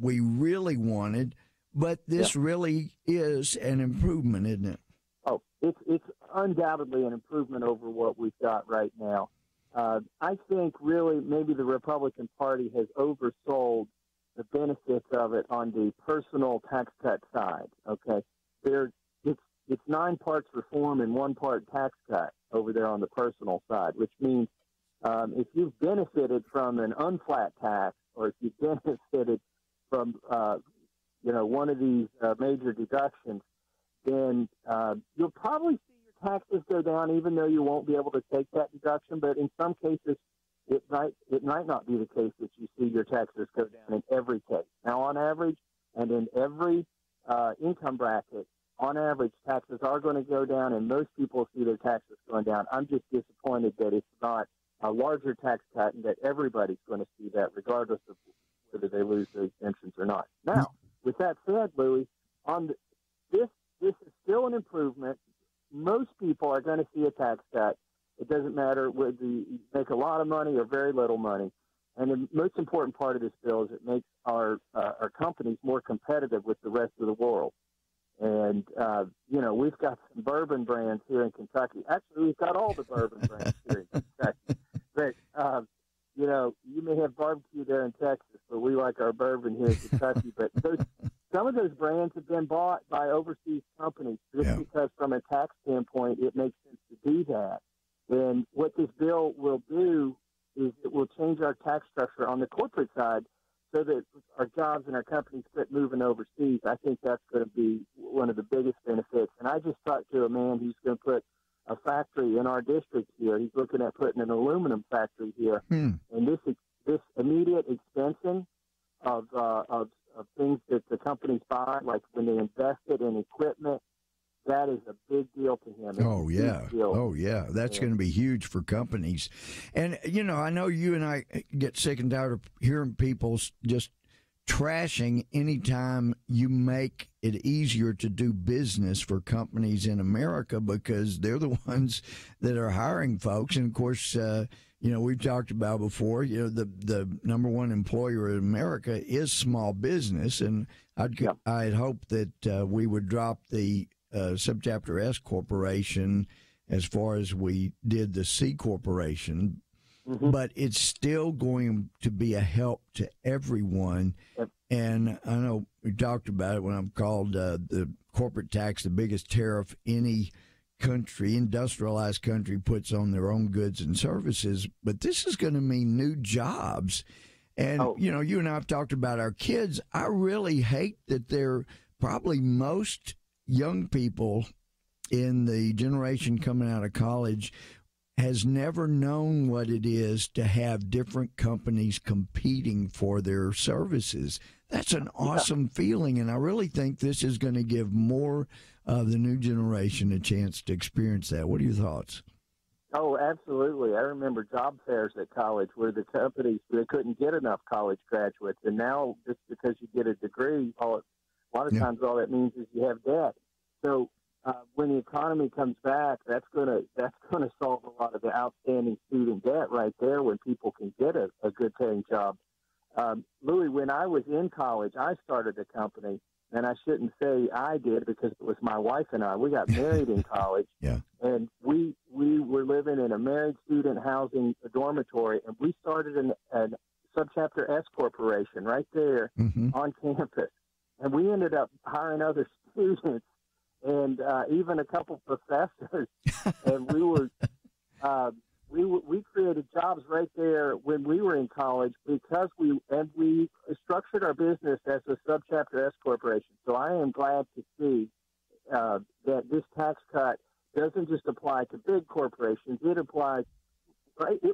we really wanted, but this really is an improvement, isn't it? Oh, it's undoubtedly an improvement over what we've got right now. I think really maybe the Republican Party has oversold the benefits of it on the personal tax cut side, okay? It's 9 parts reform and 1 part tax cut over there on the personal side, which means if you've benefited from an unflat tax, or if you've benefited from one of these major deductions, then you'll probably see your taxes go down, even though you won't be able to take that deduction. But in some cases, it might not be the case that you see your taxes go down in every case. Now, on average, and in every income bracket, on average, taxes are going to go down, and most people see their taxes going down. I'm just disappointed that it's not a larger tax cut and that everybody's going to see that regardless of whether they lose their exemptions or not. Now, with that said, Louie, this is still an improvement. Most people are going to see a tax cut. It doesn't matter whether you make a lot of money or very little money. And the most important part of this bill is it makes our companies more competitive with the rest of the world. And, we've got some bourbon brands here in Kentucky. Actually, we've got all the bourbon brands here in Kentucky. But, you may have barbecue there in Texas, but we like our bourbon here in Kentucky. But some of those brands have been bought by overseas companies just because from a tax standpoint, it makes sense to do that. And what this bill will do is it will change our tax structure on the corporate side so that our jobs and our companies quit moving overseas. I think that's going to be one of the biggest benefits. And I just talked to a man who's going to put a factory in our district here. He's looking at putting an aluminum factory here. And this immediate expensing of things that the companies buy, like when they invest it in equipment, that is a big deal to him. It's That's going to be huge for companies. And, I know you and I get sick and tired of hearing people just trashing anytime you make it easier to do business for companies in America, because they're the ones that are hiring folks. And of course, we've talked about before, the number one employer in America is small business. And I'd hope that we would drop the Subchapter S Corporation as far as we did the C Corporation. Mm-hmm. But it's still going to be a help to everyone. Yep. And I know we talked about it when I'm called the corporate tax, the biggest tariff any country, industrialized country, puts on their own goods and services. But this is going to mean new jobs. And, you and I have talked about our kids. I really hate that they're probably most young people in the generation coming out of college has never known what it is to have different companies competing for their services. That's an awesome feeling, and I really think this is going to give more of the new generation a chance to experience that. What are your thoughts? Oh, absolutely. I remember job fairs at college where the companies, they couldn't get enough college graduates, and now just because you get a degree, a lot of times all that means is you have debt. So when the economy comes back, that's going to solve a lot of the outstanding student debt right there. When people can get a good paying job. Louie, when I was in college, I started a company, and I shouldn't say I did because it was my wife and I. We got married in college, and we were living in a married student housing dormitory, and we started a Subchapter S Corporation right there on campus, and we ended up hiring other students. And even a couple professors, and we created jobs right there when we were in college because we structured our business as a Subchapter S Corporation. So I am glad to see that this tax cut doesn't just apply to big corporations. It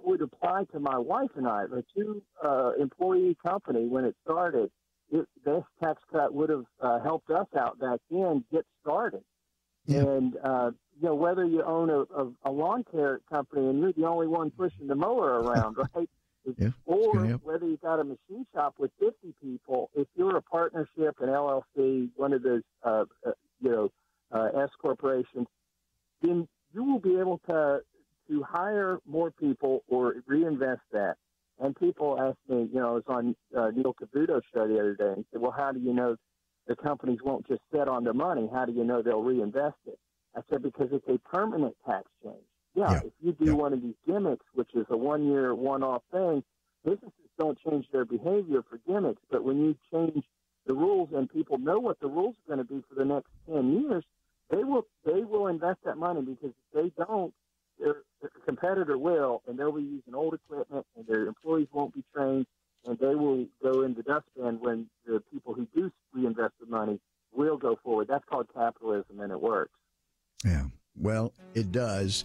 would apply to my wife and I, a two-employee company when it started. This tax cut would have helped us out back then get started. Yeah. And, whether you own a lawn care company and you're the only one pushing the mower around, right? Or whether you've got a machine shop with 50 people, if you're a partnership, an LLC, one of those, S corporations, then you will be able to hire more people or reinvest that. And people ask me, I was on Neil Cavuto's show the other day, and said, well, how do you know the companies won't just sit on the money? How do you know they'll reinvest it? I said, because it's a permanent tax change. If you do one of these gimmicks, which is a one-year, one-off thing, businesses don't change their behavior for gimmicks. But when you change the rules and people know what the rules are going to be for the next 10 years, they will invest that money, because if they don't, their competitor will, and they'll be using old equipment, and their employees won't be trained, and they will go in the dustbin when the people who do reinvest the money will go forward. That's called capitalism, and it works. Yeah, well, it does.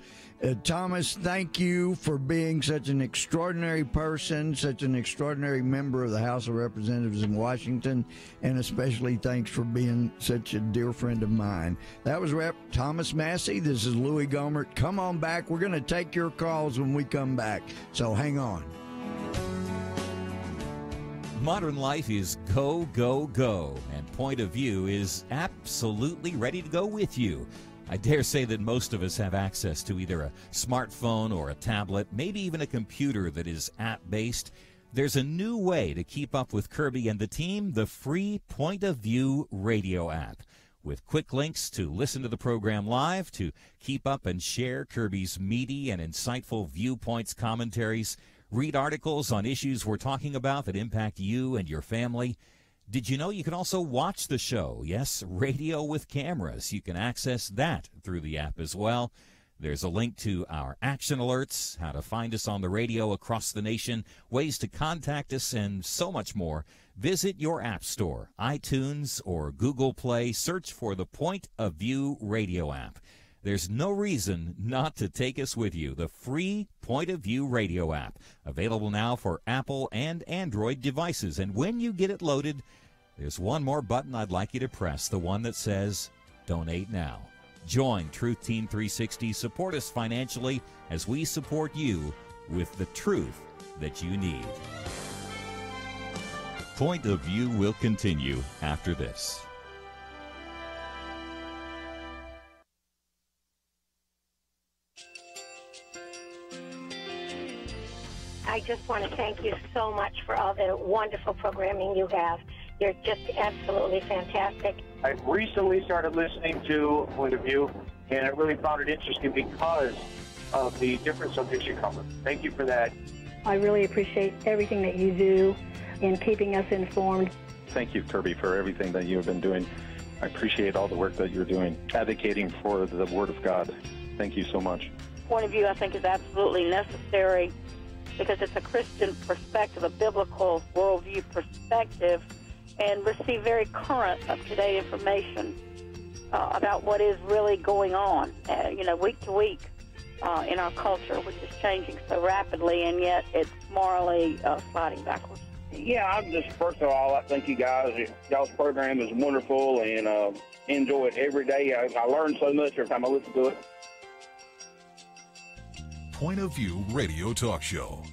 Thomas, thank you for being such an extraordinary person, such an extraordinary member of the House of Representatives in Washington, and especially thanks for being such a dear friend of mine. That was Rep. Thomas Massie. This is Louie Gohmert. Come on back. We're going to take your calls when we come back, so hang on. Modern life is go, go, go, and Point of View is absolutely ready to go with you. I dare say that most of us have access to either a smartphone or a tablet, maybe even a computer that is app-based. There's a new way to keep up with Kirby and the team, the free Point of View radio app. With quick links to listen to the program live, to keep up and share Kirby's meaty and insightful viewpoints, commentaries, read articles on issues we're talking about that impact you and your family. Did you know you can also watch the show? Yes, radio with cameras. You can access that through the app as well. There's a link to our action alerts, how to find us on the radio across the nation, ways to contact us, and so much more. Visit your app store, iTunes or Google Play. Search for the Point of View radio app. There's no reason not to take us with you. The free Point of View radio app, available now for Apple and Android devices. And when you get it loaded, there's one more button I'd like you to press, the one that says Donate Now. Join Truth Team 360. Support us financially as we support you with the truth that you need. Point of View will continue after this. I just want to thank you so much for all the wonderful programming you have. You're just absolutely fantastic. I recently started listening to Point of View, and I really found it interesting because of the different subjects you cover. Thank you for that. I really appreciate everything that you do in keeping us informed. Thank you, Kirby, for everything that you have been doing. I appreciate all the work that you're doing, advocating for the Word of God. Thank you so much. Point of View, I think, is absolutely necessary because it's a Christian perspective, a biblical worldview perspective, and receive very current, up-to-date information about what is really going on, week to week in our culture, which is changing so rapidly, and yet it's morally sliding backwards. Yeah, I'm just, first of all, I thank you guys. Y'all's program is wonderful, and enjoy it every day. I learn so much every time I listen to it. Point of View Radio Talk Show.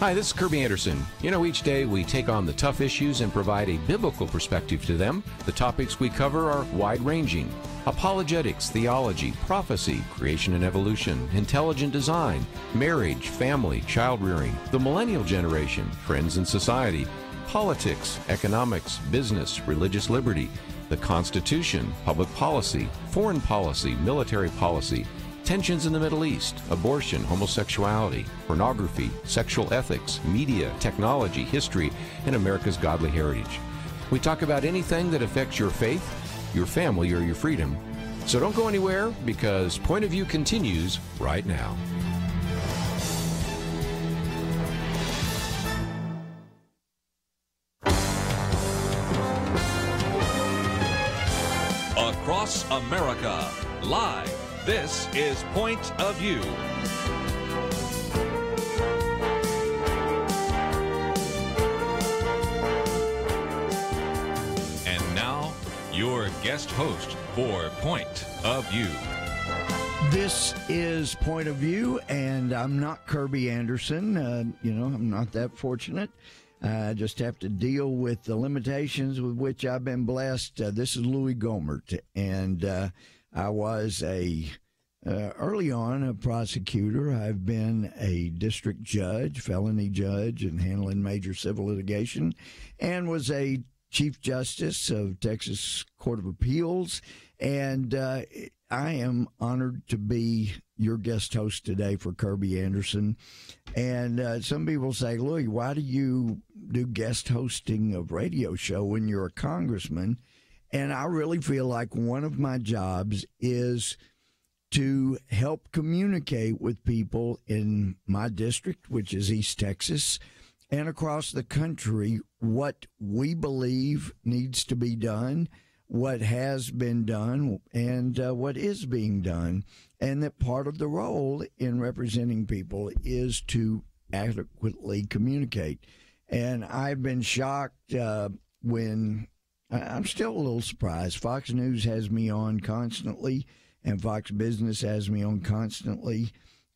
Hi, this is Kirby Anderson. You know, each day we take on the tough issues and provide a biblical perspective to them. The topics we cover are wide-ranging: apologetics, theology, prophecy, creation and evolution, intelligent design, marriage, family, child-rearing, the millennial generation, trends in society, politics, economics, business, religious liberty, the Constitution, public policy, foreign policy, military policy, tensions in the Middle East, abortion, homosexuality, pornography, sexual ethics, media, technology, history, and America's godly heritage. We talk about anything that affects your faith, your family, or your freedom. So don't go anywhere, because Point of View continues right now. Across America, live. This is Point of View. And now, your guest host for Point of View. This is Point of View, and I'm not Kirby Anderson. I'm not that fortunate. I just have to deal with the limitations with which I've been blessed. This is Louie Gohmert, and I was early on a prosecutor. I've been a district judge, felony judge, and handling major civil litigation, and was a Chief Justice of Texas Court of Appeals. And I am honored to be your guest host today for Kirby Anderson. And some people say, Louie, why do you do guest hosting of radio show when you're a congressman? And I really feel like one of my jobs is to help communicate with people in my district, which is East Texas, and across the country, what we believe needs to be done, what has been done, and what is being done. And that part of the role in representing people is to adequately communicate. And I've been shocked when... I'm still a little surprised. Fox News has me on constantly, and Fox Business has me on constantly.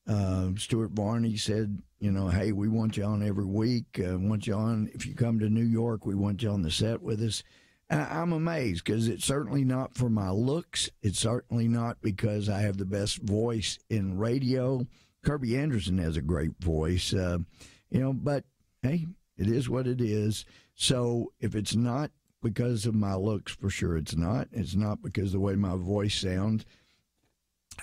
Stuart Varney said, hey, we want you on every week. Want you on. If you come to New York, we want you on the set with us. I'm amazed, because it's certainly not for my looks. It's certainly not because I have the best voice in radio. Kirby Anderson has a great voice, but hey, it is what it is. So if it's not because of my looks, for sure it's not. It's not because of the way my voice sounds.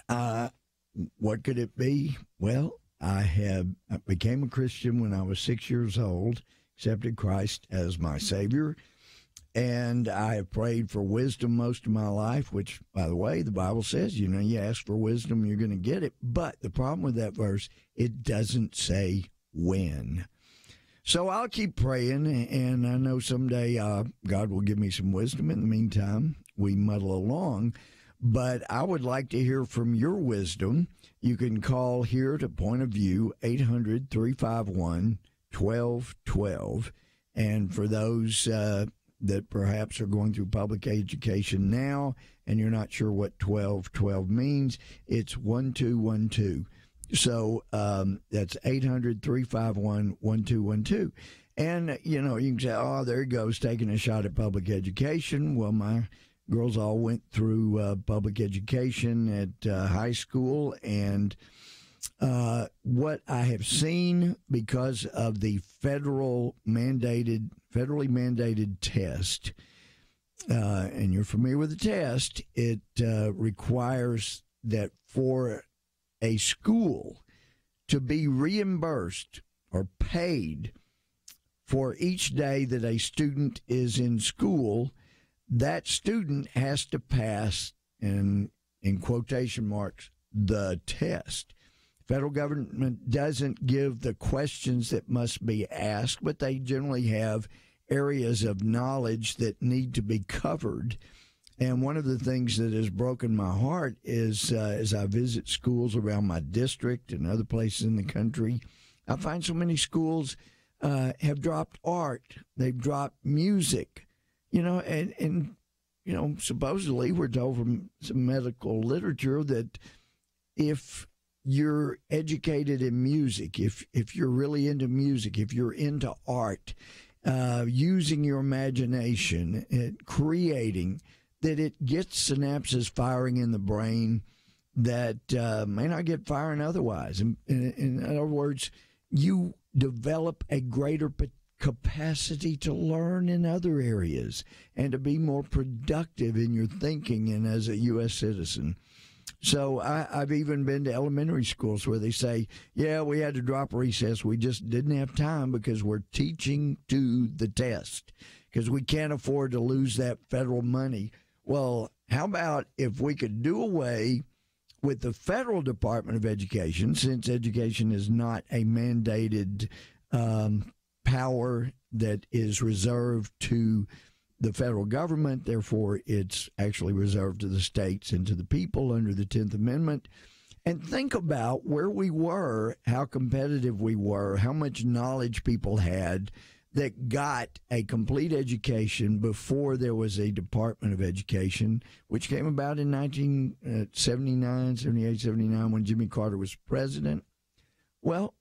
What could it be? Well, I became a Christian when I was 6 years old, accepted Christ as my Savior, and I have prayed for wisdom most of my life, which, by the way, the Bible says, you ask for wisdom, you're going to get it. But the problem with that verse, it doesn't say when. So I'll keep praying, and I know someday God will give me some wisdom. In the meantime, we muddle along. But I would like to hear from your wisdom. You can call here to Point of View, 800-351-1212. And for those that perhaps are going through public education now and you're not sure what 1212 means, it's 1212. So that's 800-351-1212. And, you can say, oh, there he goes, taking a shot at public education. Well, my girls all went through public education at high school. And what I have seen, because of the federally mandated test, and you're familiar with the test, it requires that for a school to be reimbursed or paid for each day that a student is in school, that student has to pass, in quotation marks, the test. Federal government doesn't give the questions that must be asked, but they generally have areas of knowledge that need to be covered. And one of the things that has broken my heart is as I visit schools around my district and other places in the country, I find so many schools have dropped art. They've dropped music, and supposedly we're told from some medical literature that if you're educated in music, if you're really into music, if you're into art, using your imagination, creating, that it gets synapses firing in the brain that may not get firing otherwise. In other words, you develop a greater capacity to learn in other areas and to be more productive in your thinking and as a U.S. citizen. So I've even been to elementary schools where they say, yeah, we had to drop recess. We just didn't have time because we're teaching to the test because we can't afford to lose that federal money. Well, how about if we could do away with the federal Department of Education, since education is not a mandated power that is reserved to the federal government, therefore it's actually reserved to the states and to the people under the 10th Amendment. And think about where we were, how competitive we were, how much knowledge people had that got a complete education before there was a Department of Education, which came about in 1979, 78, 79, when Jimmy Carter was president. Well,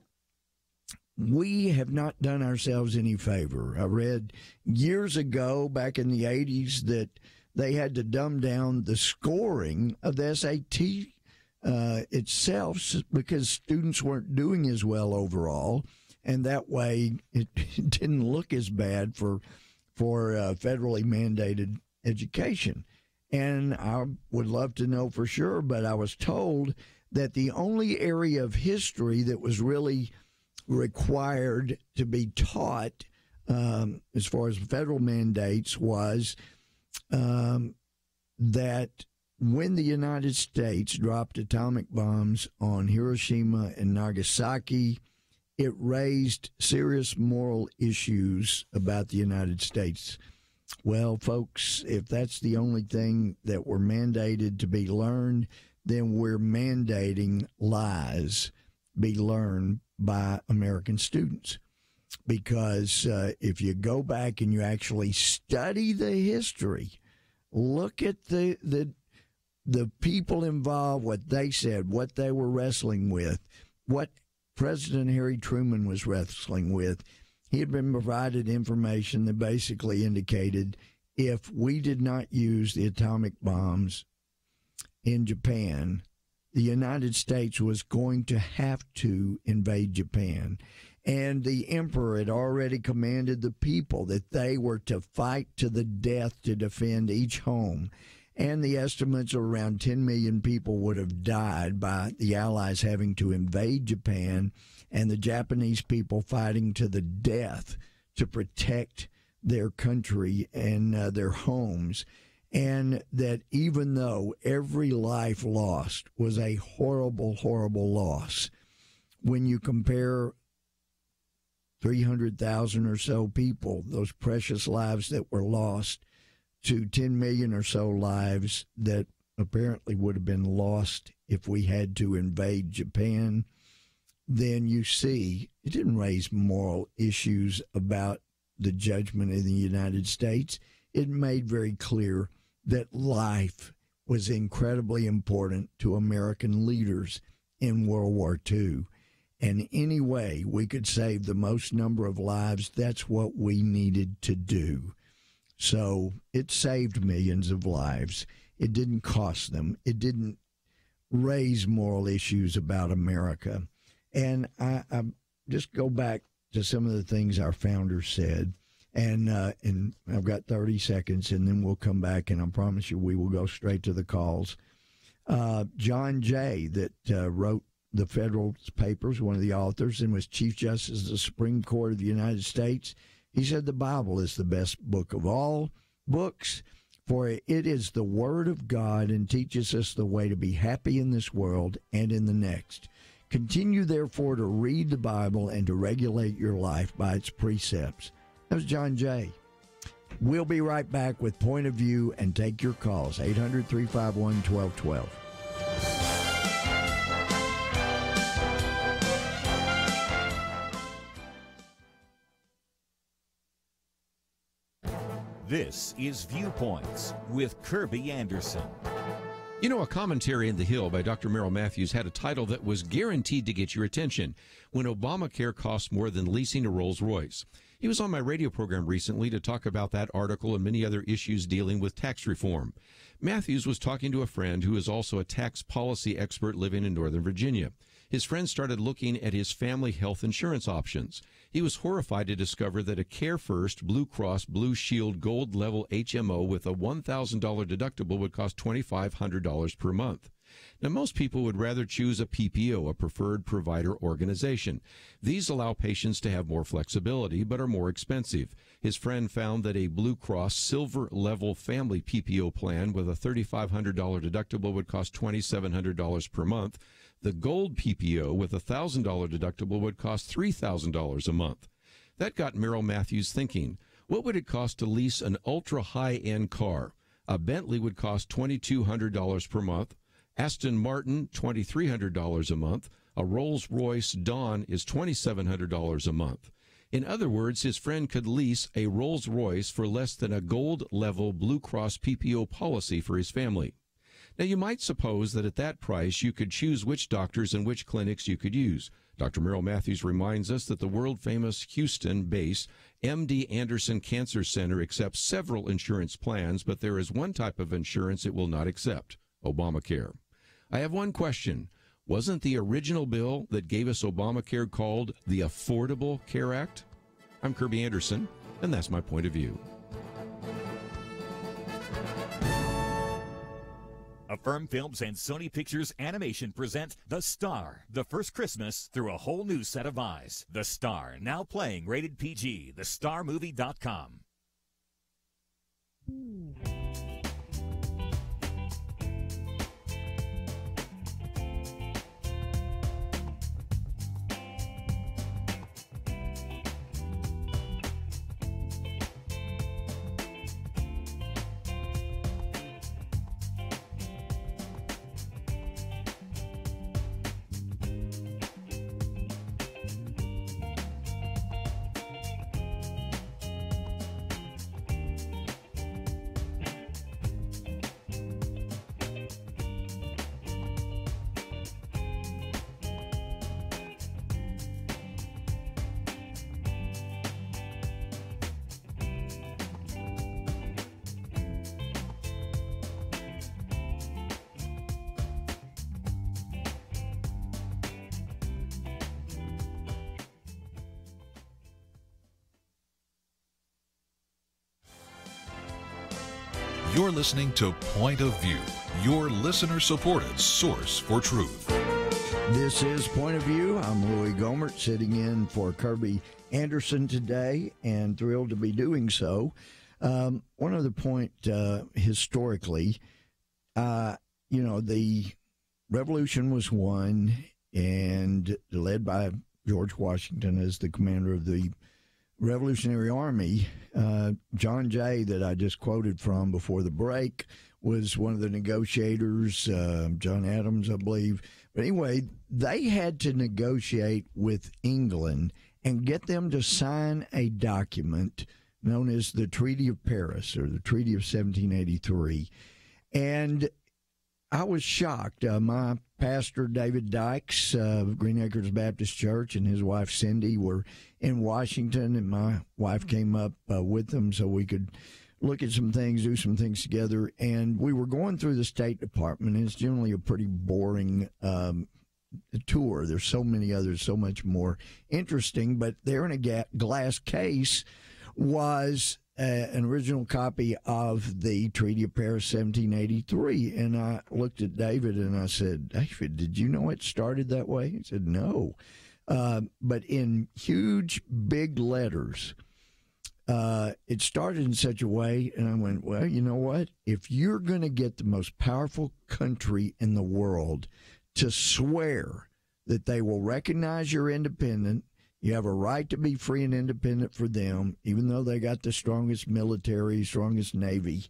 we have not done ourselves any favor. I read years ago, back in the 80s, that they had to dumb down the scoring of the SAT itself because students weren't doing as well overall, and that way it didn't look as bad for federally mandated education. And I would love to know for sure, but I was told that the only area of history that was really required to be taught as far as federal mandates was that when the United States dropped atomic bombs on Hiroshima and Nagasaki, it raised serious moral issues about the United States. Well, folks, if that's the only thing that we're mandated to be learned, then we're mandating lies be learned by American students. Because if you go back and you actually study the history, look at the people involved, what they said, what they were wrestling with, what President Harry Truman was wrestling with. He had been provided information that basically indicated if we did not use the atomic bombs in Japan, the United States was going to have to invade Japan. And the emperor had already commanded the people that they were to fight to the death to defend each home. And the estimates are around 10 million people would have died by the Allies having to invade Japan and the Japanese people fighting to the death to protect their country and their homes. And that even though every life lost was a horrible, horrible loss, when you compare 300,000 or so people, those precious lives that were lost, to 10 million or so lives that apparently would have been lost if we had to invade Japan, then you see it didn't raise moral issues about the judgment in the United States. It made very clear that life was incredibly important to American leaders in World War II. And any way we could save the most number of lives, that's what we needed to do. So it saved millions of lives. It didn't cost them. It didn't raise moral issues about America. And I just go back to some of the things our founders said. And I've got 30 seconds, and then we'll come back, and I promise you we will go straight to the calls. John Jay, that wrote the Federal Papers, one of the authors, and was Chief Justice of the Supreme Court of the United States, he said the Bible is the best book of all books, for it is the Word of God and teaches us the way to be happy in this world and in the next. Continue, therefore, to read the Bible and to regulate your life by its precepts. That was John Jay. We'll be right back with Point of View and take your calls, 800-351-1212. This is Viewpoints with Kirby Anderson. You know, a commentary in The Hill by Dr. Merrill Matthews had a title that was guaranteed to get your attention: When Obamacare Costs More Than Leasing a Rolls-Royce. He was on my radio program recently to talk about that article and many other issues dealing with tax reform. Matthews was talking to a friend who is also a tax policy expert living in Northern Virginia. His friend started looking at his family health insurance options. He was horrified to discover that a Care First Blue Cross Blue Shield Gold level HMO with a $1,000 deductible would cost $2,500 per month. Now, most people would rather choose a PPO, a preferred provider organization. These allow patients to have more flexibility, but are more expensive. His friend found that a Blue Cross Silver Level Family PPO plan with a $3,500 deductible would cost $2,700 per month. The Gold PPO with a $1,000 deductible would cost $3,000 a month. That got Merrill Matthews thinking, what would it cost to lease an ultra-high-end car? A Bentley would cost $2,200 per month. Aston Martin, $2,300 a month. A Rolls-Royce Dawn is $2,700 a month. In other words, his friend could lease a Rolls-Royce for less than a gold-level Blue Cross PPO policy for his family. Now, you might suppose that at that price, you could choose which doctors and which clinics you could use. Dr. Merrill Matthews reminds us that the world-famous Houston-based MD Anderson Cancer Center accepts several insurance plans, but there is one type of insurance it will not accept: Obamacare. I have one question. Wasn't the original bill that gave us Obamacare called the Affordable Care Act? I'm Kirby Anderson, and that's my point of view. Affirm Films and Sony Pictures Animation present The Star, the first Christmas through a whole new set of eyes. The Star, now playing rated PG, thestarmovie.com. You're listening to Point of View, your listener-supported source for truth. This is Point of View. I'm Louie Gohmert, sitting in for Kirby Anderson today, and thrilled to be doing so. One other point, historically, the Revolution was won and led by George Washington as the commander of the Revolutionary Army. John Jay, that I just quoted from before the break, was one of the negotiators, John Adams, I believe. But anyway, they had to negotiate with England and get them to sign a document known as the Treaty of Paris, or the Treaty of 1783. And I was shocked. My pastor, David Dykes of Green Acres Baptist Church, and his wife, Cindy, were in Washington, and my wife came up with them so we could look at some things, do some things together. And we were going through the State Department, and it's generally a pretty boring tour. There's so many others, so much more interesting. But there in a glass case was an original copy of the Treaty of Paris 1783. And I looked at David and I said, David, did you know it started that way? He said, no. But in huge, big letters, it started in such a way, and I went, well, you know what? If you're going to get the most powerful country in the world to swear that they will recognize you're independent, you have a right to be free and independent for them, even though they got the strongest military, strongest navy,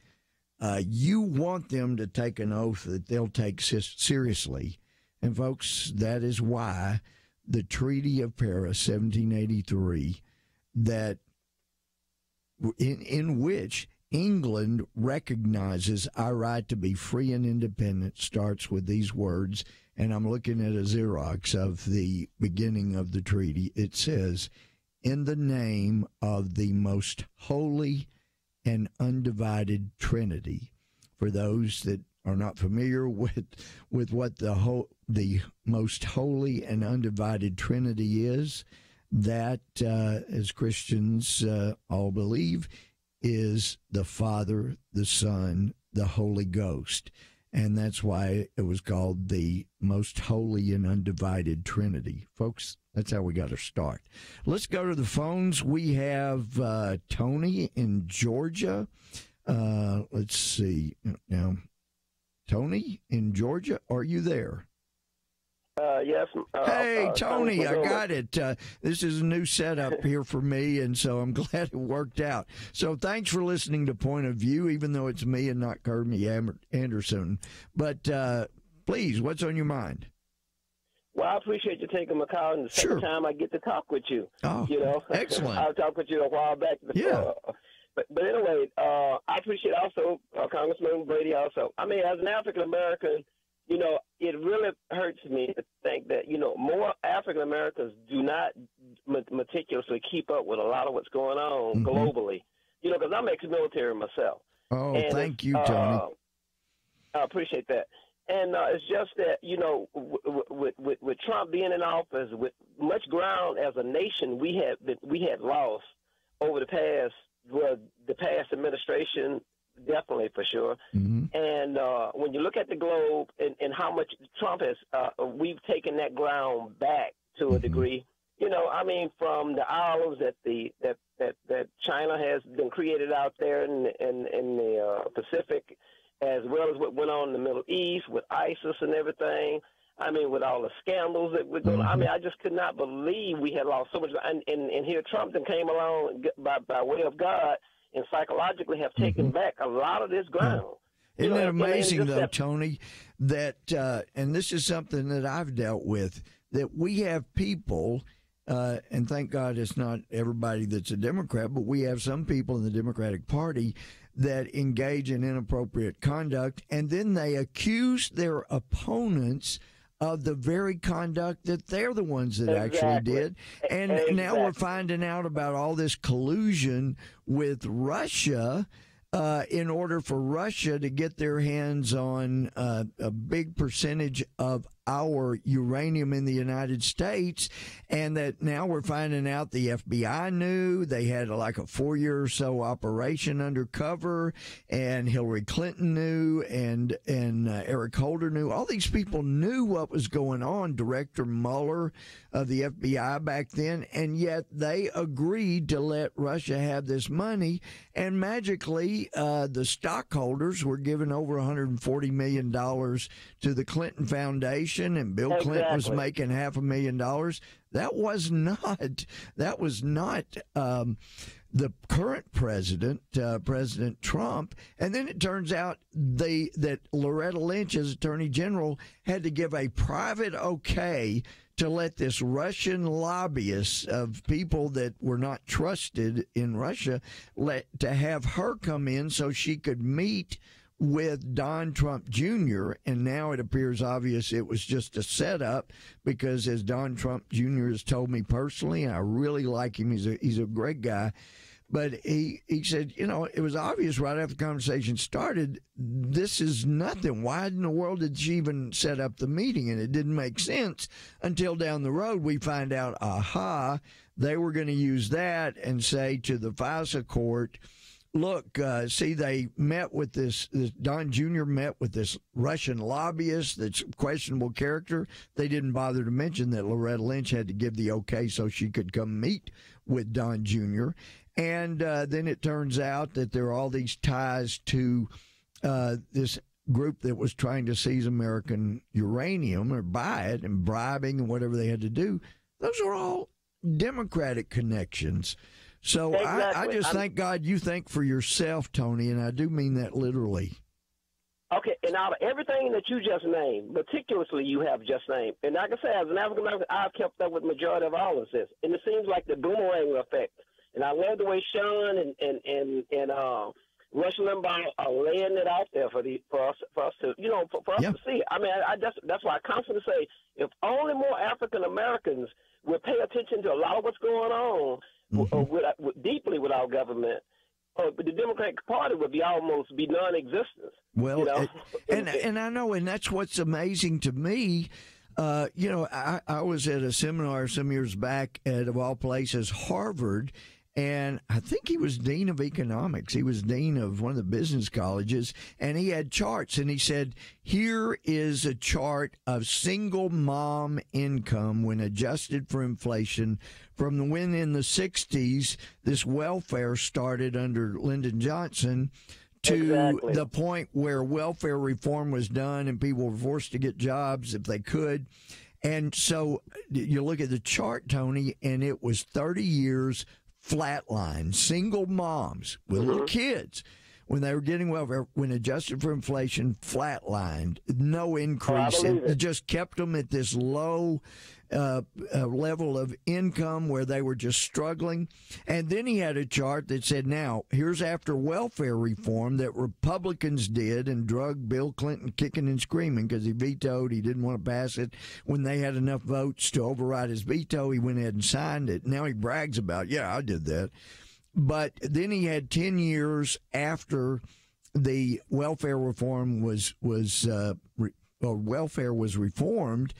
you want them to take an oath that they'll take seriously. And, folks, that is why the Treaty of Paris, 1783, that in which England recognizes our right to be free and independent starts with these words, and I'm looking at a Xerox of the beginning of the treaty. It says, in the name of the most holy and undivided Trinity. For those that are not familiar with what the most holy and undivided Trinity is, that, as Christians all believe, is the Father, the Son, the Holy Ghost. And that's why it was called the most holy and undivided Trinity. Folks, that's how we got to start. Let's go to the phones. We have Tony in Georgia. Let's see. Now, Tony in Georgia, are you there? Yes. Hey, Tony, I got it. This is a new setup here for me, and so I'm glad it worked out. So thanks for listening to Point of View, even though it's me and not Kirby Anderson. But please, what's on your mind? Well, I appreciate you taking my call, and the second time I get to talk with you. Oh, you know, excellent. I talked with you a while back. Yeah. But anyway, I appreciate also Congressman Brady also. I mean, as an African-American, you know, it really hurts me to think that, you know, more African Americans do not meticulously keep up with a lot of what's going on globally. You know, because I'm ex-military myself. Oh, and thank you, Tony. I appreciate that. And it's just that, you know, with Trump being in office, with much ground as a nation we had lost over the past administration. Definitely, for sure. And when you look at the globe and how much Trump has, we've taken that ground back to a degree. You know, I mean, from the islands that China has been created out there in the Pacific, as well as what went on in the Middle East with ISIS and everything. I mean, with all the scandals that were going on. I mean, I just could not believe we had lost so much. And here Trump then came along by way of God and psychologically have taken back a lot of this ground. Isn't it amazing, though, Tony, that, and this is something that I've dealt with, that we have people, and thank God it's not everybody that's a Democrat, but we have some people in the Democratic Party that engage in inappropriate conduct, and then they accuse their opponents of the very conduct that they're the ones that actually did. And now we're finding out about all this collusion with Russia in order for Russia to get their hands on a big percentage of our uranium in the United States, and that now we're finding out the FBI knew. They had like a 4-year or so operation undercover, and Hillary Clinton knew, and Eric Holder knew. All these people knew what was going on, Director Mueller of the FBI back then, and yet they agreed to let Russia have this money, and magically the stockholders were given over $140 million to the Clinton Foundation, and Bill Clinton was making $500,000. That was not the current president, President Trump. And then it turns out that Loretta Lynch, as Attorney General, had to give a private okay to let this Russian lobbyist of people that were not trusted in Russia, to have her come in so she could meet with Don Trump Jr., and now it appears obvious it was just a setup, because as Don Trump Jr. has told me personally, and I really like him, he's a great guy, but he said, you know, it was obvious right after the conversation started, this is nothing. Why in the world did she even set up the meeting? And it didn't make sense until down the road we find out, they were going to use that and say to the FISA court, look, see, they met with this Don Jr. met with this Russian lobbyist that's questionable character. They didn't bother to mention that Loretta Lynch had to give the okay so she could come meet with Don Jr. And then it turns out that there are all these ties to this group that was trying to seize American uranium or buy it, and bribing and whatever they had to do. Those are all Democratic connections. So I just thank God you think for yourself, Tony, and I do mean that literally. Okay, and out of everything that you just named, meticulously you have just named, and like I say, as an African American, I've kept up with the majority of all of this, and it seems like the boomerang effect. And I love the way Sean Rush Limbaugh are laying it out there for us to to see. I mean, that's why I constantly say, if only more African Americans would pay attention to a lot of what's going on deeply with our government, the Democratic Party would be non-existent. Well, and I know, and that's what's amazing to me. I was at a seminar some years back at, of all places, Harvard, and I think he was dean of economics. He was dean of one of the business colleges, and he had charts, and he said, here is a chart of single mom income when adjusted for inflation from when in the 60s this welfare started under Lyndon Johnson to the point where welfare reform was done and people were forced to get jobs if they could. And so you look at the chart, Tony, and it was 30 years flatline, single moms with little kids, when they were getting welfare, when adjusted for inflation, flatlined, no increase. It just kept them at this low level of income where they were just struggling. And then he had a chart that said, now, here's after welfare reform that Republicans did and drug Bill Clinton kicking and screaming because he vetoed. He didn't want to pass it. When they had enough votes to override his veto, he went ahead and signed it. Now he brags about, I did that. But then he had 10 years after the welfare reform welfare was reformed.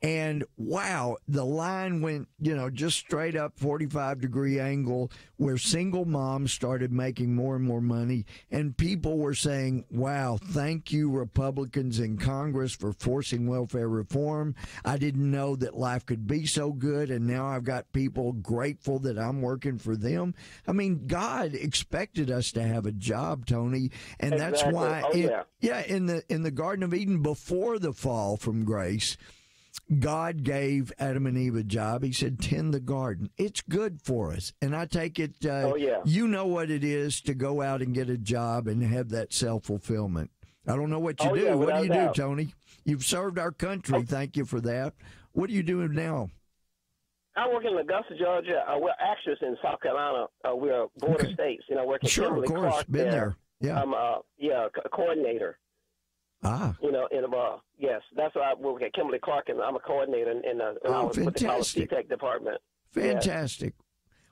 And wow, the line went, just straight up 45-degree angle where single moms started making more and more money. And people were saying, wow, thank you, Republicans in Congress, for forcing welfare reform. I didn't know that life could be so good. And now I've got people grateful that I'm working for them. I mean, God expected us to have a job, Tony. And that's why, in the Garden of Eden before the fall from grace, God gave Adam and Eve a job. He said, tend the garden. It's good for us. And I take it, you know what it is to go out and get a job and have that self-fulfillment. I don't know what you do. What do you do, Tony? You've served our country. Thank you for that. What are you doing now? I work in Augusta, Georgia. We're actors in South Carolina. We're border states. Working Kimberly Clark. Of course. Been there. Yeah. I'm a coordinator. Yes, that's why I work at Kimberly Clark, and I'm a coordinator in what they call the C-Tech department. Fantastic.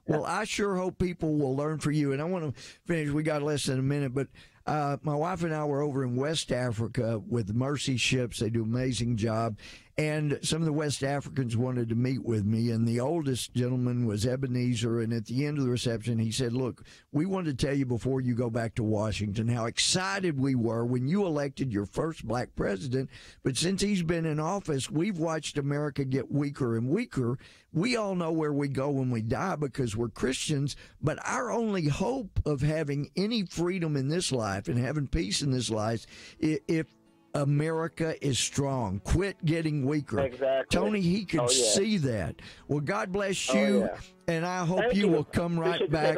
Yeah. Well, I sure hope people will learn from you. And I want to finish. We got less than a minute, but my wife and I were over in West Africa with Mercy Ships. They do an amazing job. And some of the West Africans wanted to meet with me, and the oldest gentleman was Ebenezer, and at the end of the reception, he said, look, we wanted to tell you before you go back to Washington how excited we were when you elected your first black president, but since he's been in office, we've watched America get weaker and weaker. We all know where we go when we die because we're Christians, but our only hope of having any freedom in this life and having peace in this life, if America is strong. Quit getting weaker. Exactly. Tony, he could see that. Well, God bless you, and I hope you will come right back.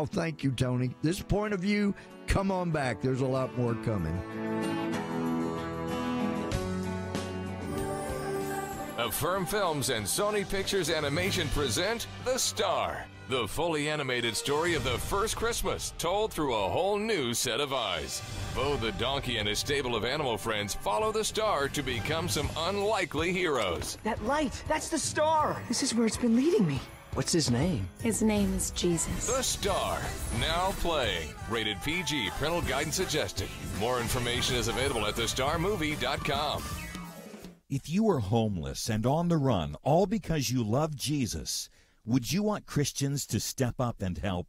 Thank you, Tony. This point of view, come on back. There's a lot more coming. Affirm Films and Sony Pictures Animation present The Star, the fully animated story of the first Christmas told through a whole new set of eyes. Bo the donkey and his stable of animal friends follow the star to become some unlikely heroes. That light, that's the star. This is where it's been leading me. What's his name? His name is Jesus. The Star, now playing. Rated PG, parental guidance suggested. More information is available at thestarmovie.com. If you were homeless and on the run, all because you love Jesus, would you want Christians to step up and help?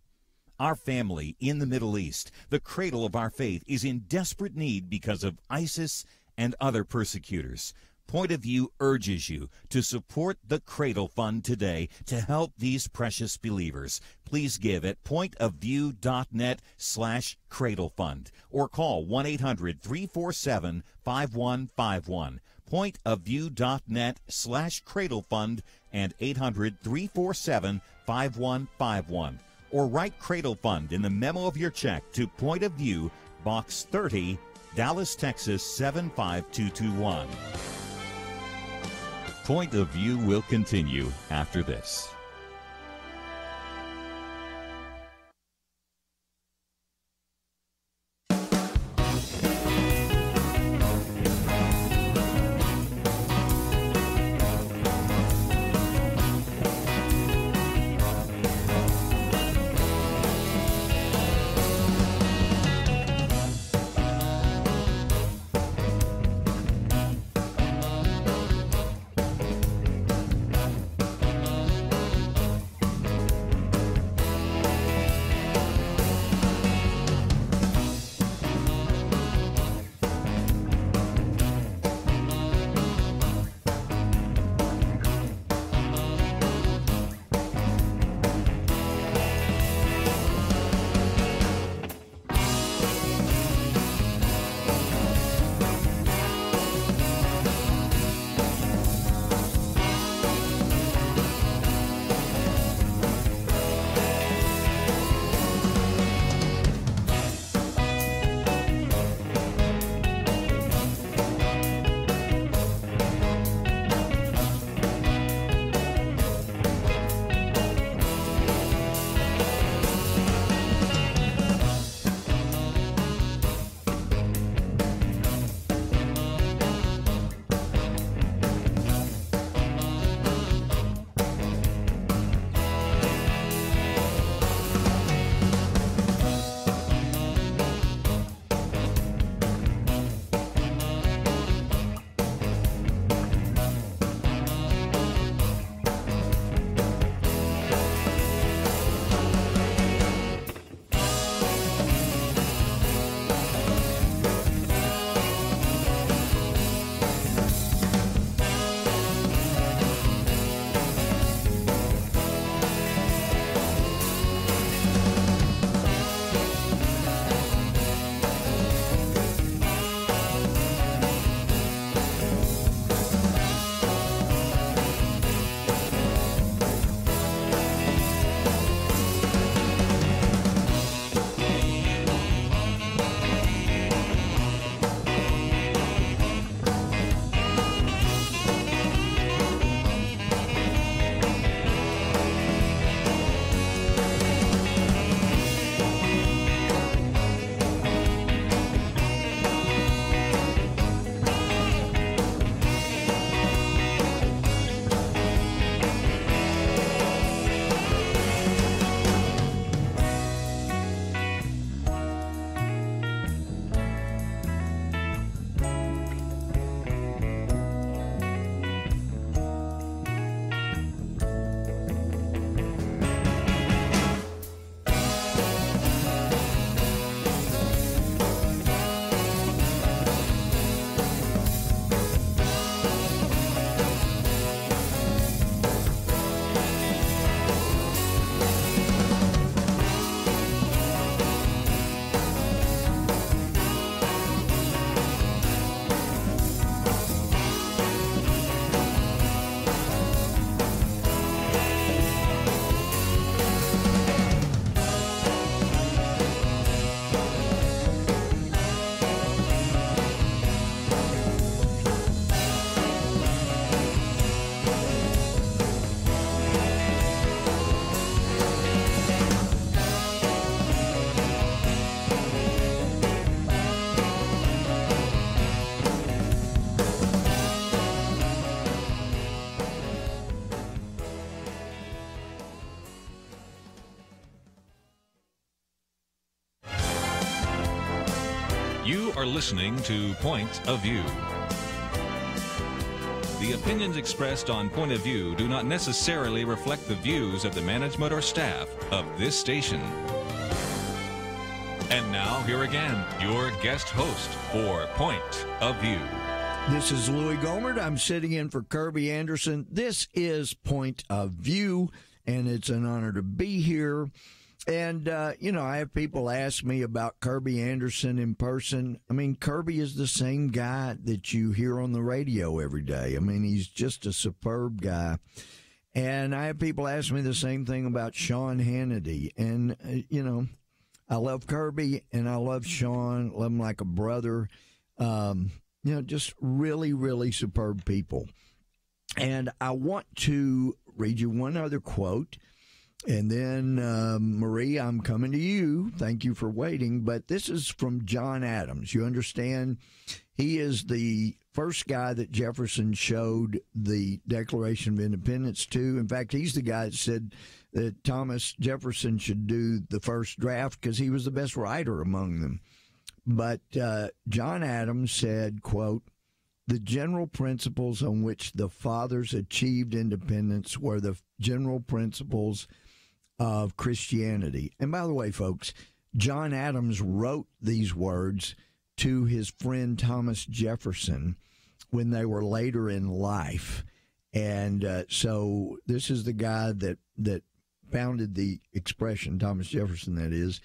Our family in the Middle East, the cradle of our faith, is in desperate need because of ISIS and other persecutors. Point of View urges you to support the Cradle Fund today to help these precious believers. Please give at pointofview.net/Cradle Fund or call 1-800-347-5151. pointofview.net/Cradle Fund and 800-347-5151. Or write Cradle Fund in the memo of your check to Point of View, Box 30, Dallas, Texas 75221. Point of View will continue after this. You are listening to Point of View. The opinions expressed on Point of View do not necessarily reflect the views of the management or staff of this station. And now, here again, your guest host for Point of View. This is Louie Gohmert. I'm sitting in for Kirby Anderson. This is Point of View, and it's an honor to be here. And, I have people ask me about Kirby Anderson in person. I mean, Kirby is the same guy that you hear on the radio every day. I mean, he's just a superb guy. And I have people ask me the same thing about Sean Hannity. And, I love Kirby and I love Sean. Love him like a brother. Just really, really superb people. And I want to read you one other quote. And then, Marie, I'm coming to you. Thank you for waiting. But this is from John Adams. You understand, he is the first guy that Jefferson showed the Declaration of Independence to. In fact, he's the guy that said that Thomas Jefferson should do the first draft because he was the best writer among them. But John Adams said, quote, "The general principles on which the fathers achieved independence were the general principles of Christianity." And by the way, folks, John Adams wrote these words to his friend Thomas Jefferson when they were later in life. And so this is the guy that founded the expression, Thomas Jefferson, that is,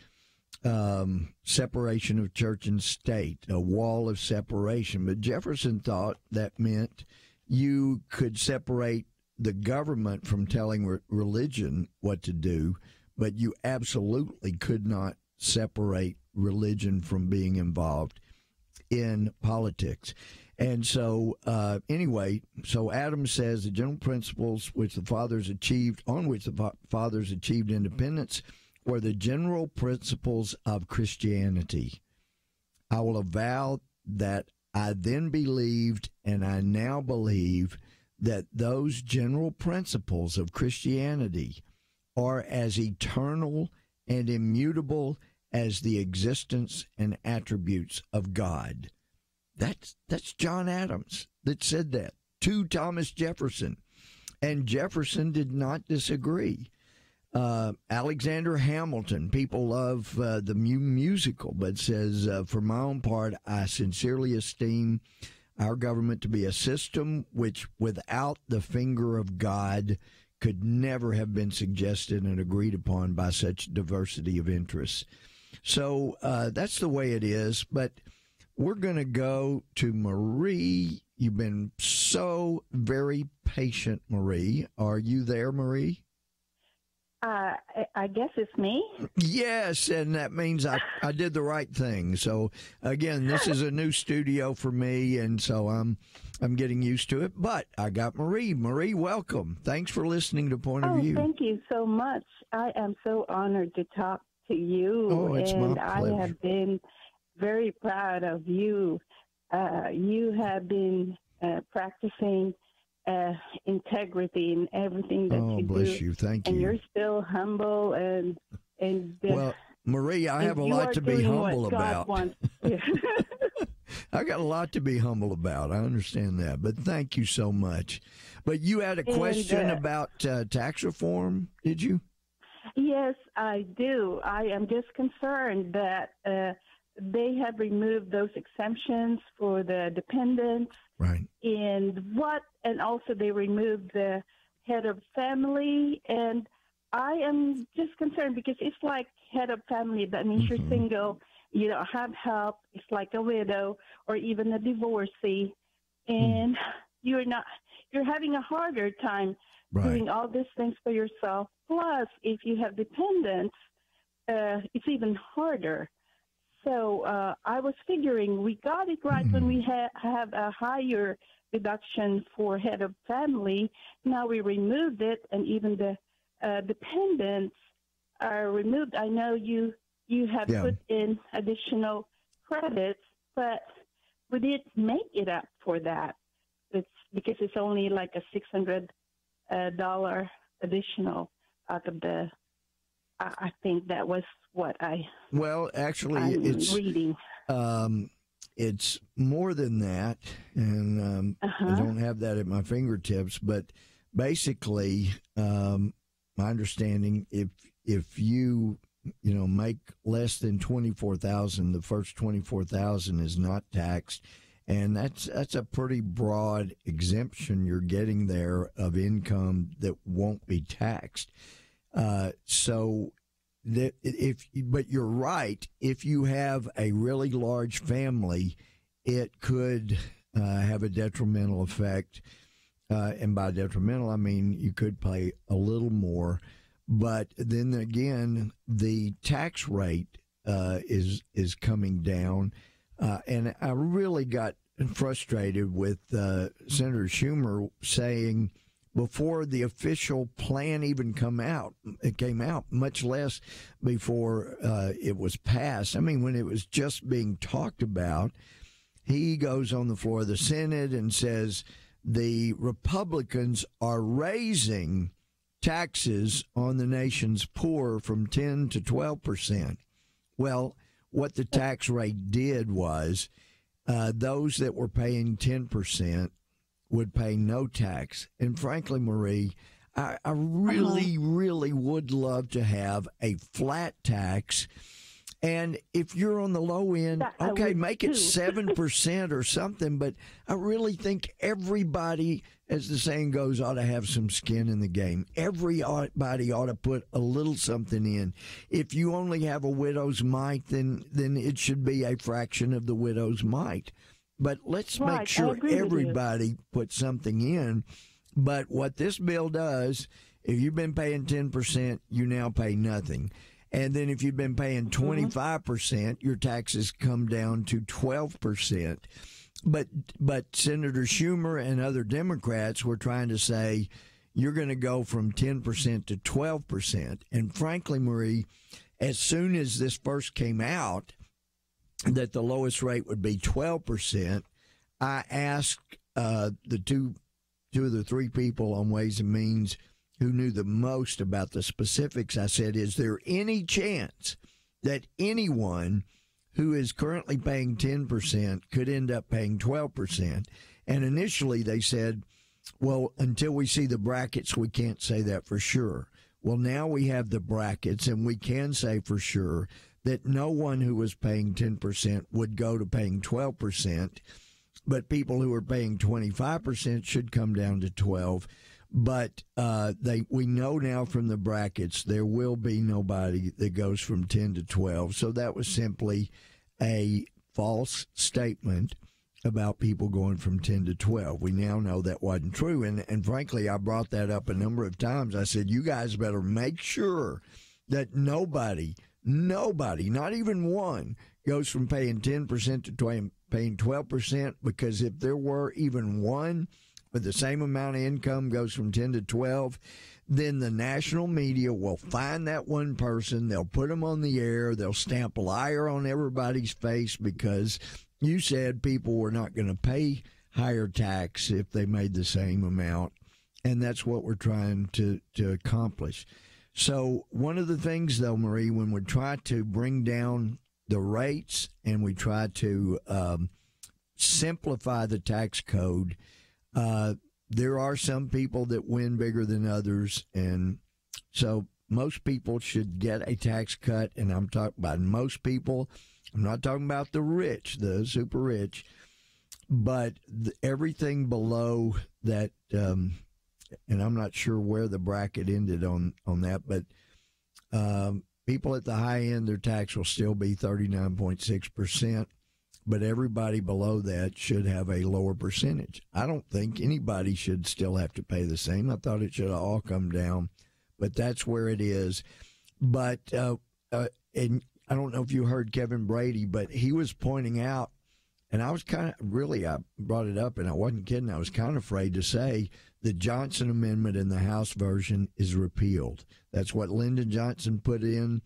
separation of church and state, a wall of separation. But Jefferson thought that meant you could separate the government from telling religion what to do, but you absolutely could not separate religion from being involved in politics. And so, so Adams says the general principles which the fathers achieved, on which the fathers achieved independence, were the general principles of Christianity. I will avow that I then believed, and I now believe, that those general principles of Christianity are as eternal and immutable as the existence and attributes of God. That's John Adams that said that to Thomas Jefferson. And Jefferson did not disagree. Alexander Hamilton, people love the musical, but says, for my own part, I sincerely esteem our government to be a system which, without the finger of God, could never have been suggested and agreed upon by such diversity of interests. So that's the way it is. But we're going to go to Marie. You've been so very patient, Marie. Are you there, Marie? I guess it's me. Yes, and that means I did the right thing. So again, this is a new studio for me, and so I'm getting used to it. But I got Marie. Marie, welcome. Thanks for listening to Point of View. Thank you so much. I am so honored to talk to you. Oh, it's my pleasure. I have been very proud of you. You have been practicing integrity in everything that you do. Oh, bless you. Thank you. And you're still humble and well, Marie, I have a lot to be humble about. I got a lot to be humble about. I understand that, but thank you so much. But you had a question about tax reform, did you? Yes, I do. I am just concerned that they have removed those exemptions for the dependents. Right. And also they removed the head of family. And I am just concerned because it's like head of family. That means you're single, you don't have help. It's like a widow or even a divorcee. And you're having a harder time doing all these things for yourself. Plus, if you have dependents, it's even harder. So I was figuring we got it right when we have a higher deduction for head of family. Now we removed it, and even the dependents are removed. I know you have put in additional credits, but we didn't make it up for that. It's because it's only like a $600 additional out of the. I think that was what I. Well, actually, I'm reading. It's more than that, and I don't have that at my fingertips. But basically, my understanding, if you make less than $24,000, the first $24,000 is not taxed, and that's a pretty broad exemption you're getting there of income that won't be taxed. But you're right. If you have a really large family, it could have a detrimental effect. And by detrimental, I mean you could pay a little more. But then again, the tax rate is coming down. And I really got frustrated with Senator Schumer saying, before the official plan even came out, much less before it was passed. I mean, when it was just being talked about, he goes on the floor of the Senate and says the Republicans are raising taxes on the nation's poor from 10 to 12%. Well, what the tax rate did was those that were paying 10% would pay no tax. And frankly, Marie, I really, really would love to have a flat tax. And if you're on the low end, okay, make it 7% or something. But I really think everybody, as the saying goes, ought to have some skin in the game. Everybody ought to put a little something in. If you only have a widow's mite, then it should be a fraction of the widow's mite. But let's make sure everybody puts something in. But what this bill does, if you've been paying 10%, you now pay nothing. And then if you've been paying 25%, your taxes come down to 12%. But Senator Schumer and other Democrats were trying to say you're going to go from 10% to 12%. And frankly, Marie, as soon as this first came out, that the lowest rate would be 12%, I asked the two of the three people on Ways and Means who knew the most about the specifics. I said, is there any chance that anyone who is currently paying 10% could end up paying 12%? And initially they said, well, until we see the brackets, we can't say that for sure. Well, now we have the brackets, and we can say for sure that no one who was paying 10% would go to paying 12%, but people who are paying 25% should come down to 12%. But we know now from the brackets there will be nobody that goes from 10 to 12. So that was simply a false statement about people going from 10 to 12. We now know that wasn't true. And frankly, I brought that up a number of times. I said, you guys better make sure that nobody, not even one, goes from paying 10% to paying 12%, because if there were even one with the same amount of income goes from 10 to 12, then the national media will find that one person, they'll put them on the air, they'll stamp liar on everybody's face because you said people were not going to pay higher tax if they made the same amount. And that's what we're trying to accomplish. So one of the things, though, Marie, when we try to bring down the rates and we try to simplify the tax code, there are some people that win bigger than others. And so most people should get a tax cut. And I'm talking about most people. I'm not talking about the rich, the super rich, but everything below that. And I'm not sure where the bracket ended on that, but people at the high end, their tax will still be 39.6%, but everybody below that should have a lower percentage. I don't think anybody should still have to pay the same. I thought it should all come down, but that's where it is. But and I don't know if you heard Kevin Brady, but he was pointing out, and I was I brought it up, and I wasn't kidding. I was kind of afraid to say the Johnson Amendment in the House version is repealed. That's what Lyndon Johnson put in.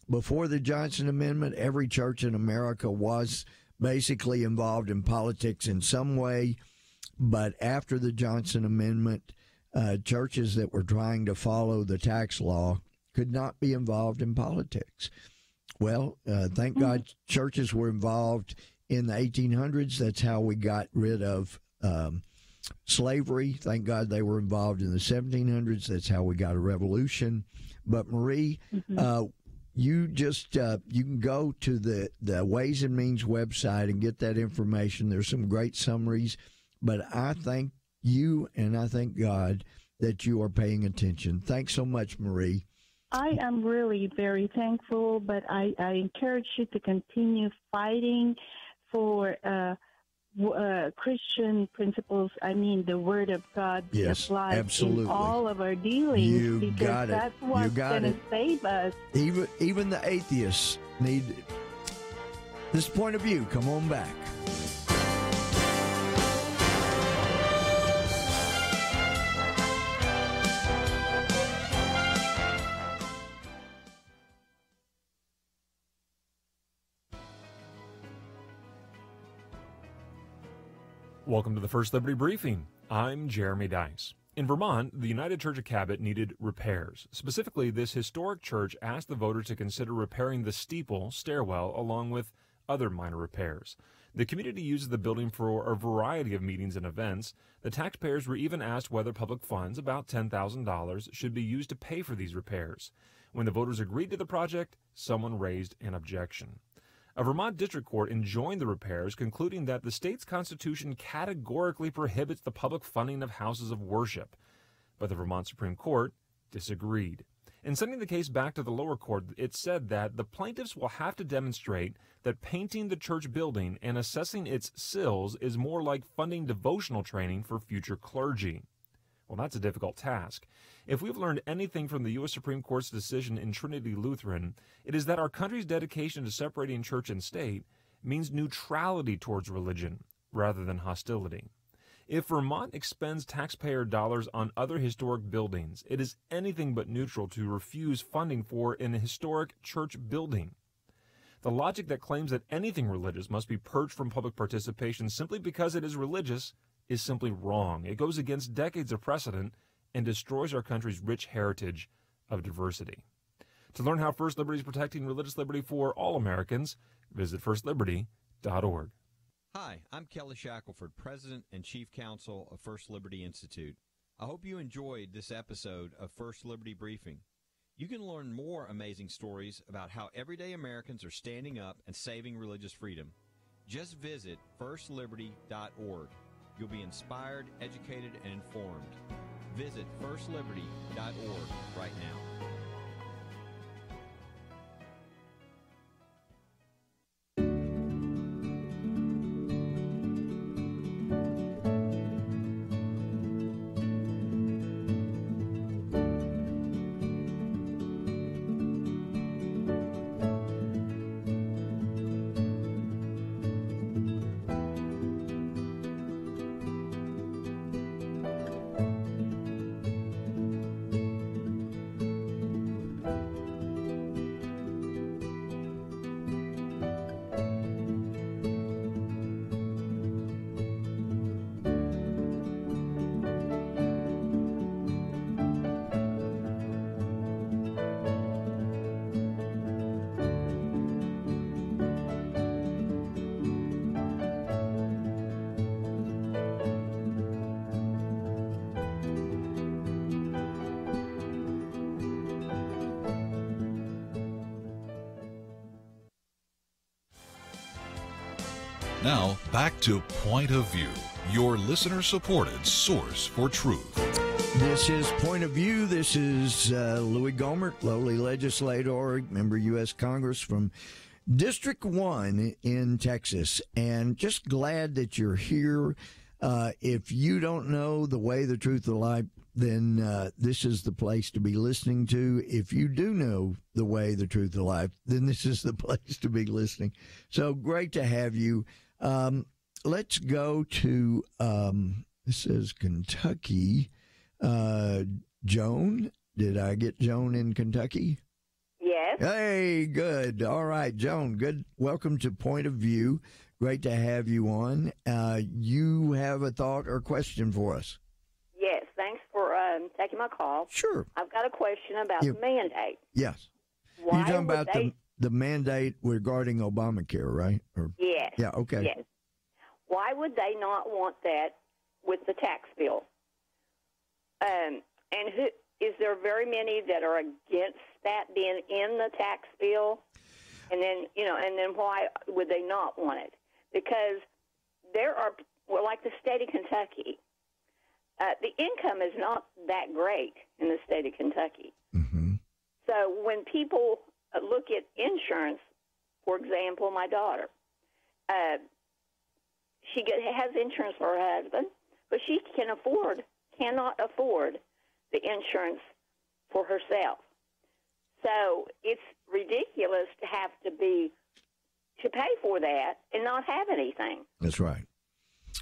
Before the Johnson Amendment, every church in America was basically involved in politics in some way. But after the Johnson Amendment, churches that were trying to follow the tax law could not be involved in politics. Well, thank God churches were involved in the 1800s. That's how we got rid of slavery. Thank God they were involved in the 1700s. That's how we got a revolution. But Marie, you just you can go to the Ways and Means website and get that information. There's some great summaries. But I thank you and I thank God that you are paying attention. Thanks so much, Marie. I am really very thankful, but I encourage you to continue fighting for Christian principles. I mean, the Word of God applies in all of our dealings, because that's what's going to save us. Even the atheists need this point of view. Come on back. Welcome to the First Liberty Briefing. I'm Jeremy Dice. In Vermont, the United Church of Cabot needed repairs. Specifically, this historic church asked the voters to consider repairing the steeple stairwell along with other minor repairs. The community uses the building for a variety of meetings and events. The taxpayers were even asked whether public funds, about $10,000, should be used to pay for these repairs. When the voters agreed to the project, someone raised an objection. A Vermont district court enjoined the repairs, concluding that the state's constitution categorically prohibits the public funding of houses of worship. But the Vermont Supreme Court disagreed. In sending the case back to the lower court, it said that the plaintiffs will have to demonstrate that painting the church building and assessing its sills is more like funding devotional training for future clergy. Well, that's a difficult task. If we've learned anything from the U.S. Supreme Court's decision in Trinity Lutheran, it is that our country's dedication to separating church and state means neutrality towards religion rather than hostility. If Vermont expends taxpayer dollars on other historic buildings, it is anything but neutral to refuse funding for an historic church building. The logic that claims that anything religious must be purged from public participation simply because it is religious is simply wrong. It goes against decades of precedent and destroys our country's rich heritage of diversity. To learn how First Liberty is protecting religious liberty for all Americans, visit firstliberty.org. Hi, I'm Kelly Shackelford, President and Chief Counsel of First Liberty Institute. I hope you enjoyed this episode of First Liberty Briefing. You can learn more amazing stories about how everyday Americans are standing up and saving religious freedom. Just visit firstliberty.org. You'll be inspired, educated, and informed. Visit firstliberty.org right now. Now, back to Point of View, your listener-supported source for truth. This is Point of View. This is Louie Gohmert, lowly legislator, member U.S. Congress from District 1 in Texas. And just glad that you're here. If you don't know the way, the truth, the life, then this is the place to be listening to. If you do know the way, the truth, the life, then this is the place to be listening. So great to have you. Let's go to, this is Kentucky. Joan, did I get Joan in Kentucky? Yes. Hey, good. All right, Joan, good. Welcome to Point of View. Great to have you on. You have a thought or question for us? Yes, thanks for taking my call. Sure. I've got a question about the mandate. Yes. Why You're talking would about they... the mandate regarding Obamacare, right? Yes. Yeah, okay. Yes. Why would they not want that with the tax bill? And is there very many that are against that being in the tax bill? And then, why would they not want it? Because there are, like the state of Kentucky, the income is not that great in the state of Kentucky. Mm-hmm. So when people look at insurance, for example, my daughter, she has insurance for her husband, but she cannot afford the insurance for herself. So it's ridiculous to have to pay for that and not have anything. That's right.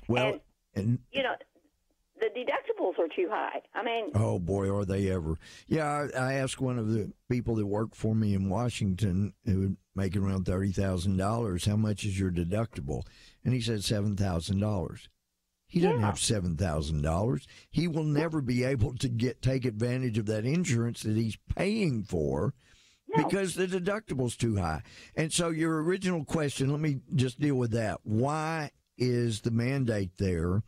Well, and the deductibles are too high. I mean, oh boy, are they ever! Yeah, I asked one of the people that worked for me in Washington, who would make around $30,000, how much is your deductible? And he said $7,000. He doesn't have $7,000. He will never be able to take advantage of that insurance that he's paying for because the deductible's too high. And so your original question, let me just deal with that. Why is the mandate there?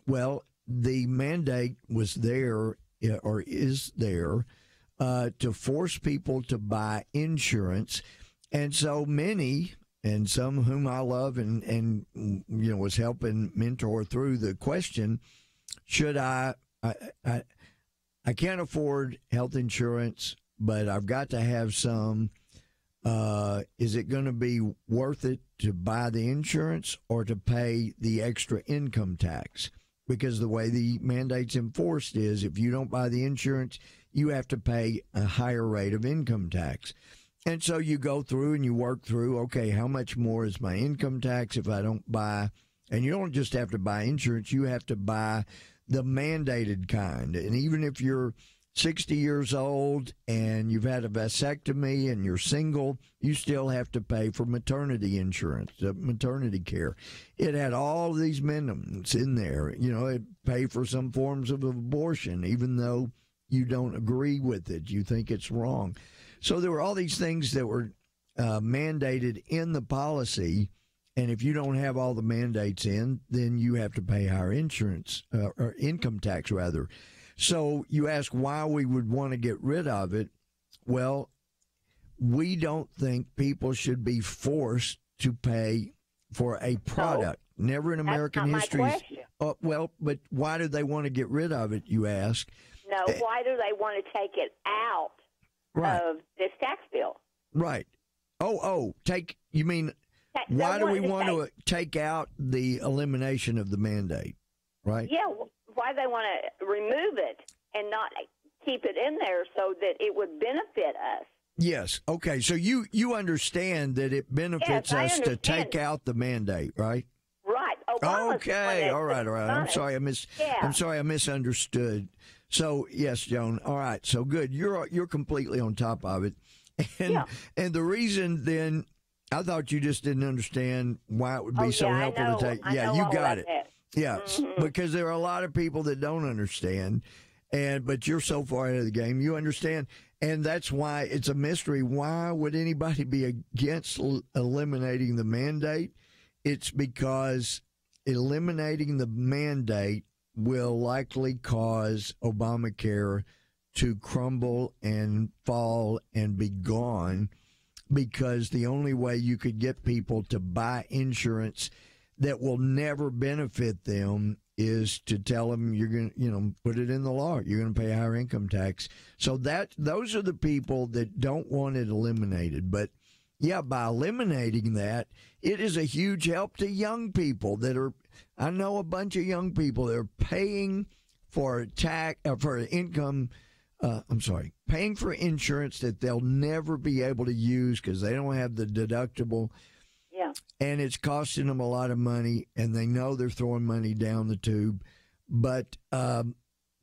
Well, the mandate was there or is there to force people to buy insurance. And so many, and some whom I love and was helping mentor through the question, should I can't afford health insurance, but I've got to have some. Is it going to be worth it to buy the insurance or to pay the extra income tax? Because the way the mandate's enforced is if you don't buy the insurance, you have to pay a higher rate of income tax. And so you go through and you work through, okay, how much more is my income tax if I don't buy? And you don't just have to buy insurance, you have to buy the mandated kind. And even if you're 60 years old and you've had a vasectomy and you're single, you still have to pay for maternity insurance, maternity care. It had all these minimums in there. It pay for some forms of abortion, even though you don't agree with it. You think it's wrong. So there were all these things that were mandated in the policy, and if you don't have all the mandates in, then you have to pay higher insurance, or income tax, rather. So you ask why we would want to get rid of it. Well, we don't think people should be forced to pay for a product. No, never in American history. But why do they want to get rid of it, you ask? No, why do they want to take it out of this tax bill? Right. You mean, why do we want to take out the elimination of the mandate, right? Yeah, why they want to remove it and not keep it in there so that it would benefit us. Yes. Okay. So you understand that it benefits us to take out the mandate, right? Right. Okay. All right. I'm sorry. I'm sorry. I misunderstood. So yes, Joan. All right. So good. You're completely on top of it. And the reason then, I thought you just didn't understand why it would be so helpful to take. Yeah, you got it. Yes, because there are a lot of people that don't understand, but you're so far ahead of the game. You understand, and that's why it's a mystery. Why would anybody be against eliminating the mandate? It's because eliminating the mandate will likely cause Obamacare to crumble and fall and be gone, because the only way you could get people to buy insurance that will never benefit them is to tell them you're going to, put it in the law. You're going to pay a higher income tax. So those are the people that don't want it eliminated. But yeah, by eliminating that, it is a huge help to young people I know a bunch of young people that are paying for paying for insurance that they'll never be able to use because they don't have the deductible. Yeah. And it's costing them a lot of money, and they know they're throwing money down the tube, but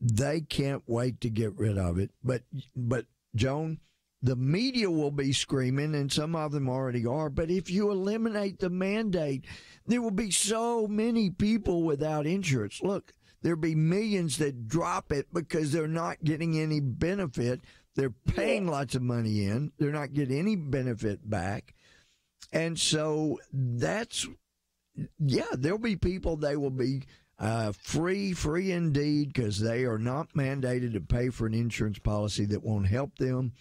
they can't wait to get rid of it. But Joan, the media will be screaming, and some of them already are, but if you eliminate the mandate, there will be so many people without insurance. Look, there'll be millions that drop it because they're not getting any benefit. They're paying lots of money in. They're not getting any benefit back. And so there'll be people, they will be free indeed, because they are not mandated to pay for an insurance policy that won't help them.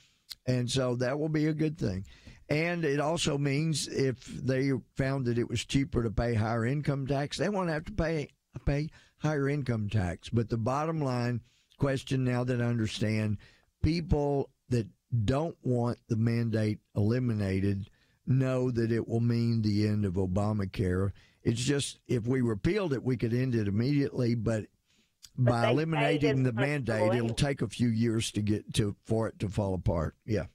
And so that will be a good thing. And it also means if they found that it was cheaper to pay higher income tax, they won't have to pay higher income tax. But the bottom line question, now that I understand, people that don't want the mandate eliminated know that it will mean the end of Obamacare. It's just, if we repealed it, we could end it immediately, but by eliminating the mandate, it'll take a few years for it to fall apart. Yeah.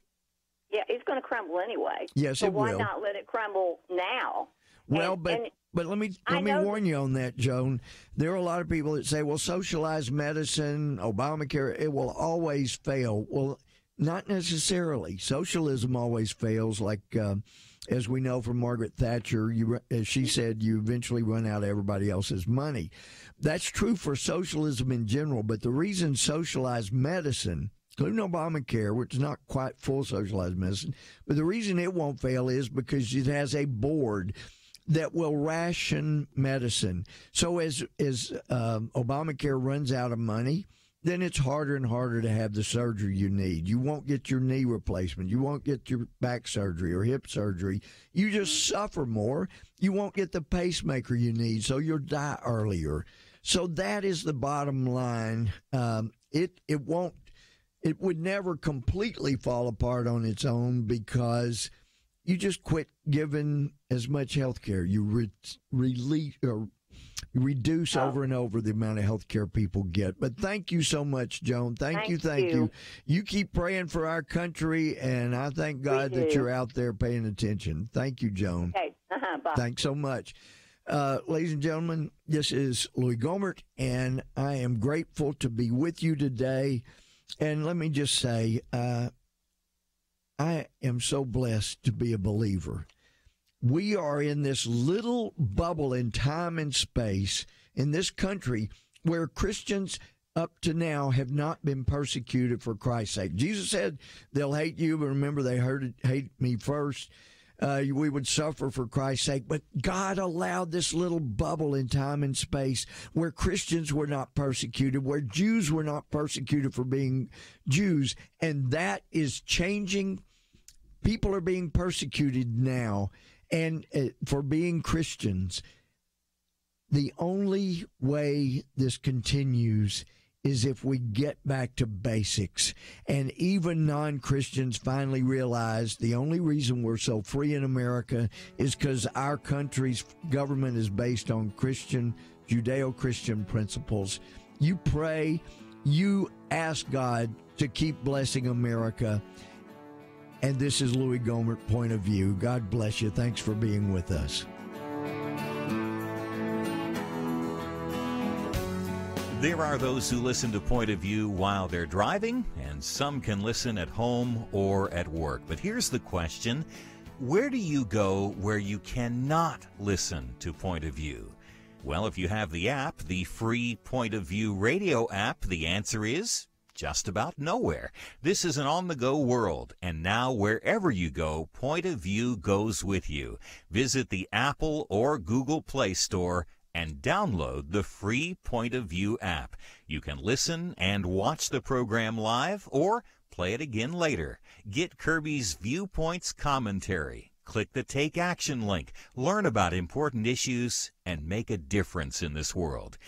Yeah, it's going to crumble anyway. Yes, so it will. Why not let it crumble now? Well, but let me warn you on that, Joan. There are a lot of people that say, well, socialized medicine, Obamacare, it will always fail. Well, not necessarily. Socialism always fails, like as we know from Margaret Thatcher, as she said, you eventually run out of everybody else's money. That's true for socialism in general, but the reason socialized medicine, including Obamacare, which is not quite full socialized medicine, but the reason it won't fail is because it has a board that will ration medicine. So as Obamacare runs out of money, then it's harder and harder to have the surgery you need. You won't get your knee replacement. You won't get your back surgery or hip surgery. You just suffer more. You won't get the pacemaker you need, so you'll die earlier. So that is the bottom line. It would never completely fall apart on its own, because you just quit giving as much health care. You reduce over and over the amount of health care people get. But thank you so much, Joan. Thank you. You keep praying for our country, and I thank God that you're out there paying attention. Thank you, Joan. Okay. Bye. Thanks so much. Ladies and gentlemen, this is Louie Gohmert, and I am grateful to be with you today. And let me just say, I am so blessed to be a believer. We are in this little bubble in time and space in this country where Christians up to now have not been persecuted for Christ's sake. Jesus said they'll hate you, but remember, they hate me first. We would suffer for Christ's sake. But God allowed this little bubble in time and space where Christians were not persecuted, where Jews were not persecuted for being Jews. And that is changing. People are being persecuted now, and for being Christians. The only way this continues is if we get back to basics. And even non-Christians finally realize the only reason we're so free in America is because our country's government is based on Christian, Judeo-Christian principles. You pray, you ask God to keep blessing America. And this is Louie Gohmert, Point of View. God bless you. Thanks for being with us. There are those who listen to Point of View while they're driving, and some can listen at home or at work. But here's the question: where do you go where you cannot listen to Point of View? Well, if you have the app, the free Point of View radio app, the answer is just about nowhere. This is an on-the-go world, and now wherever you go, Point of View goes with you. Visit the Apple or Google Play Store and download the free Point of View app. You can listen and watch the program live or play it again later. Get Kirby's Viewpoints commentary. Click the Take Action link. Learn about important issues and make a difference in this world.